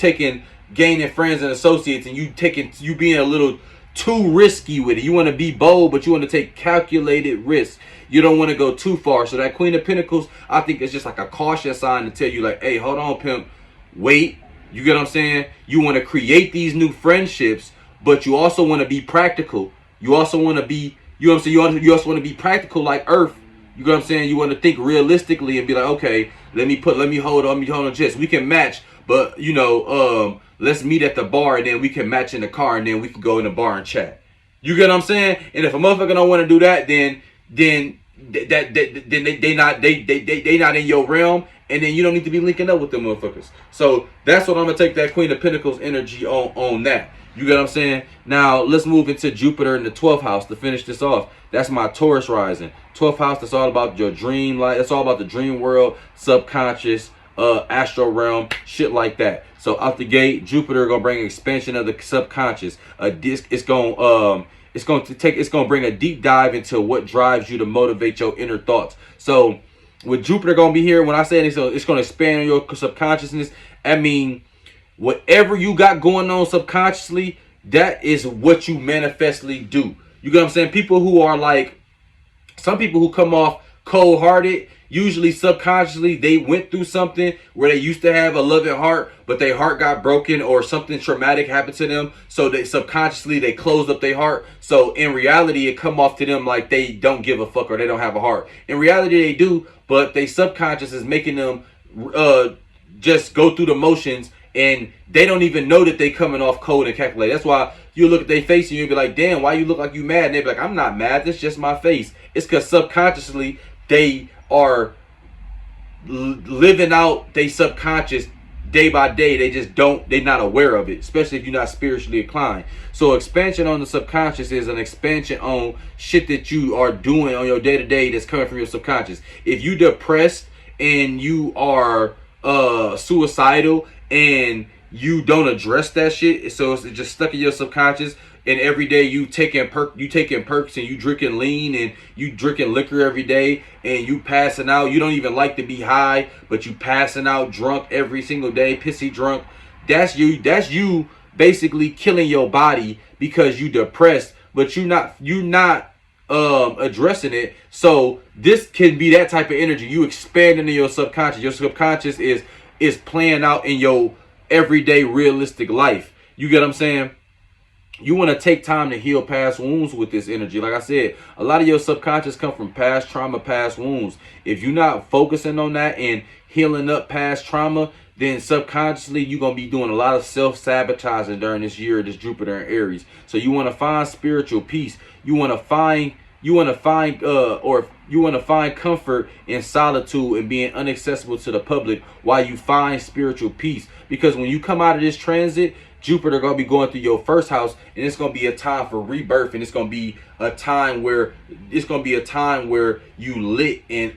gaining friends and associates, and you being a little too risky with it. You want to be bold, but you want to take calculated risks. You don't want to go too far. So that Queen of Pentacles, I think it's just like a caution sign to tell you, hey, hold on, pimp, wait. You get what I'm saying? You want to create these new friendships, but you also want to be practical. You also want to be, you also want to be practical like Earth. You get what I'm saying? You want to think realistically and be like, okay, let me hold on, just we can match, but let's meet at the bar, and then we can match in the car, and then we can go in the bar and chat. You get what I'm saying? And if a motherfucker don't want to do that, then they not in your realm, and then you don't need to be linking up with them motherfuckers. So that's what I'm gonna take that Queen of Pentacles energy on that. You get what I'm saying? Now let's move into Jupiter in the 12th house to finish this off. That's my Taurus rising. 12th house, that's all about your dream life. It's all about the dream world, subconscious, astral realm, shit like that. So out the gate, Jupiter gonna bring expansion of the subconscious. It's gonna bring a deep dive into what drives you to motivate your inner thoughts. So with Jupiter gonna be here, when I say it's gonna expand on your subconsciousness, I mean whatever you got going on subconsciously, that is what you manifestly do. You get what I'm saying? People who are like, some people who come off cold-hearted, usually subconsciously they went through something where they used to have a loving heart, but their heart got broken or something traumatic happened to them, so they subconsciously they closed up their heart. So in reality, it come off to them like they don't give a fuck or they don't have a heart. In reality, they do, but they subconscious is making them just go through the motions, and they don't even know that they coming off cold and calculated. That's why you look at their face and you'll be like, damn, why you look like you mad? And they be like, I'm not mad, that's just my face. It's because subconsciously they are living out they subconscious day by day. They're not aware of it, especially if you're not spiritually inclined. So expansion on the subconscious is an expansion on shit that you are doing on your day-to-day that's coming from your subconscious. If you depressed and you are suicidal and you don't address that shit, so it's just stuck in your subconscious, and every day you taking perks and you drinking lean and you drinking liquor every day and you passing out, you don't even like to be high, but you passing out drunk every single day, pissy drunk. That's you basically killing your body because you depressed, but you're not addressing it. So this can be that type of energy. You expand into your subconscious. Your subconscious is playing out in your everyday realistic life. You get what I'm saying? You want to take time to heal past wounds with this energy. Like I said, a lot of your subconscious come from past trauma, past wounds. If you're not focusing on that and healing up past trauma, then subconsciously you're going to be doing a lot of self-sabotaging during this year, this Jupiter and Aries. So you want to find spiritual peace. You want to find comfort in solitude and being inaccessible to the public while you find spiritual peace. Because when you come out of this transit, Jupiter gonna be going through your first house, and it's gonna be a time for rebirth, and it's gonna be a time where you lit and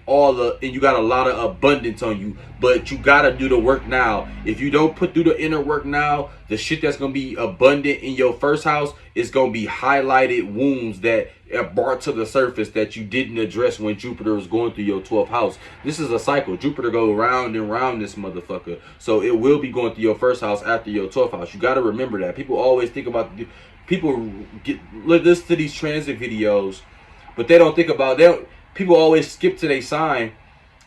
you got a lot of abundance on you. But you gotta do the work now. If you don't put through the inner work now, the shit that's gonna be abundant in your first house is gonna be highlighted wounds that are brought to the surface that you didn't address when Jupiter was going through your 12th house. This is a cycle. Jupiter go round and round this motherfucker. So it will be going through your first house after your 12th house. You gotta remember that. People always think about listen to these transit videos, but they don't think about that. People always skip to their sign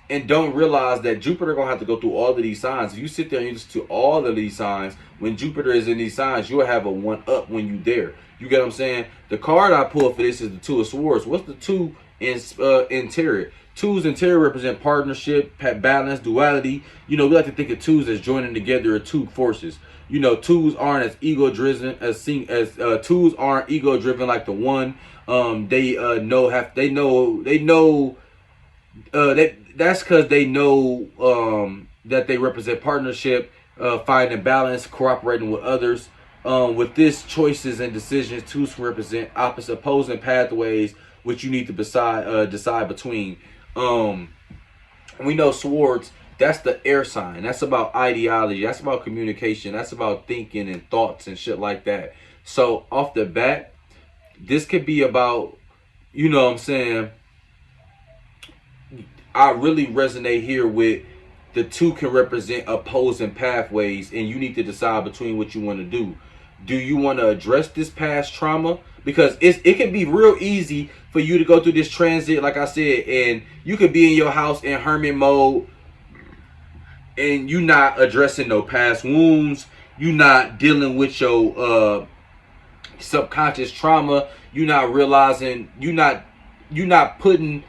and don't realize that Jupiter gonna have to go through all of these signs. If you sit there and you listen to all of these signs, when Jupiter is in these signs, you'll have a one up when you there. You get what I'm saying? The card I pulled for this is the Two of Swords. What's the two in tarot? Twos in tarot represent partnership, balance, duality. You know, we like to think of twos as joining together two forces. You know, twos aren't as ego driven twos aren't ego driven like the one. That's because they know that they represent partnership, finding balance, cooperating with others. With this choices and decisions, twos represent opposing pathways which you need to decide between. We know swords, that's the air sign. That's about ideology. That's about communication. That's about thinking and thoughts and shit like that. So off the bat, this could be about, you know what I'm saying, I really resonate here with the two can represent opposing pathways, and you need to decide between what you want to do. Do you want to address this past trauma? Because it can be real easy for you to go through this transit, like I said, and you could be in your house in hermit mode and you not addressing no past wounds. You not dealing with your subconscious trauma. You not realizing, you not pinpointing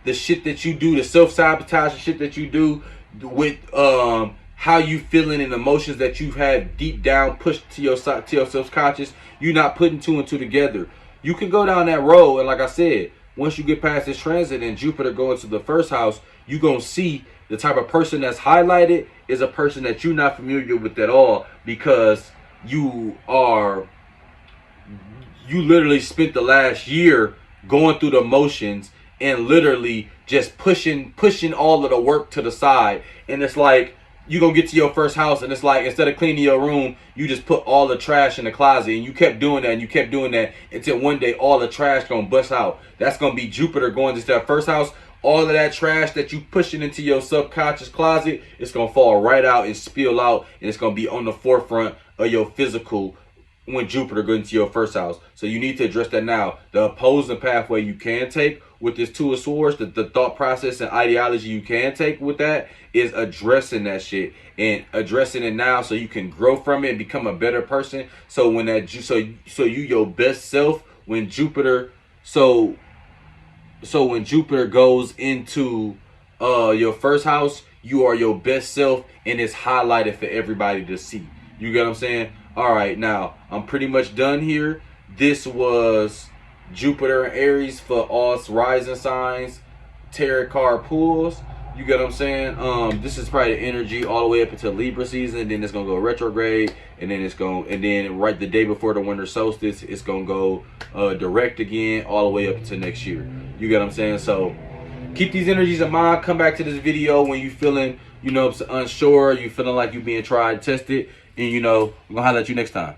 the shit that you do, the self-sabotage shit that you do with how you feeling and emotions that you've had deep down pushed to your subconscious. You're not putting two and two together. You can go down that road, and like I said, once you get past this transit and Jupiter go into the first house, you gonna see the type of person that's highlighted is a person that you're not familiar with at all, because you literally spent the last year going through the motions and literally just pushing all of the work to the side. And it's like you gonna get to your first house and it's like, instead of cleaning your room, you just put all the trash in the closet, and you kept doing that and you kept doing that until one day all the trash gonna bust out. That's gonna be Jupiter going to that first house. All of that trash that you pushing into your subconscious closet, it's gonna fall right out and spill out, and it's gonna be on the forefront of your physical when Jupiter goes into your first house. So you need to address that now. The opposing pathway you can take with this Two of Swords, the thought process and ideology you can take with that is addressing that shit and addressing it now, so you can grow from it and become a better person. So when that so you your best self when Jupiter so when Jupiter goes into your first house, you are your best self, and it's highlighted for everybody to see. You get what I'm saying? All right, now I'm pretty much done here. This was Jupiter and Aries for all rising signs, tarot card pulls. You get what I'm saying? This is probably the energy all the way up until Libra season. Then it's gonna go retrograde, and then right the day before the winter solstice, it's gonna go direct again, all the way up until next year. You get what I'm saying? So keep these energies in mind. Come back to this video when you feeling, unsure, you feeling like you being tried, tested, and we're gonna holler at you next time.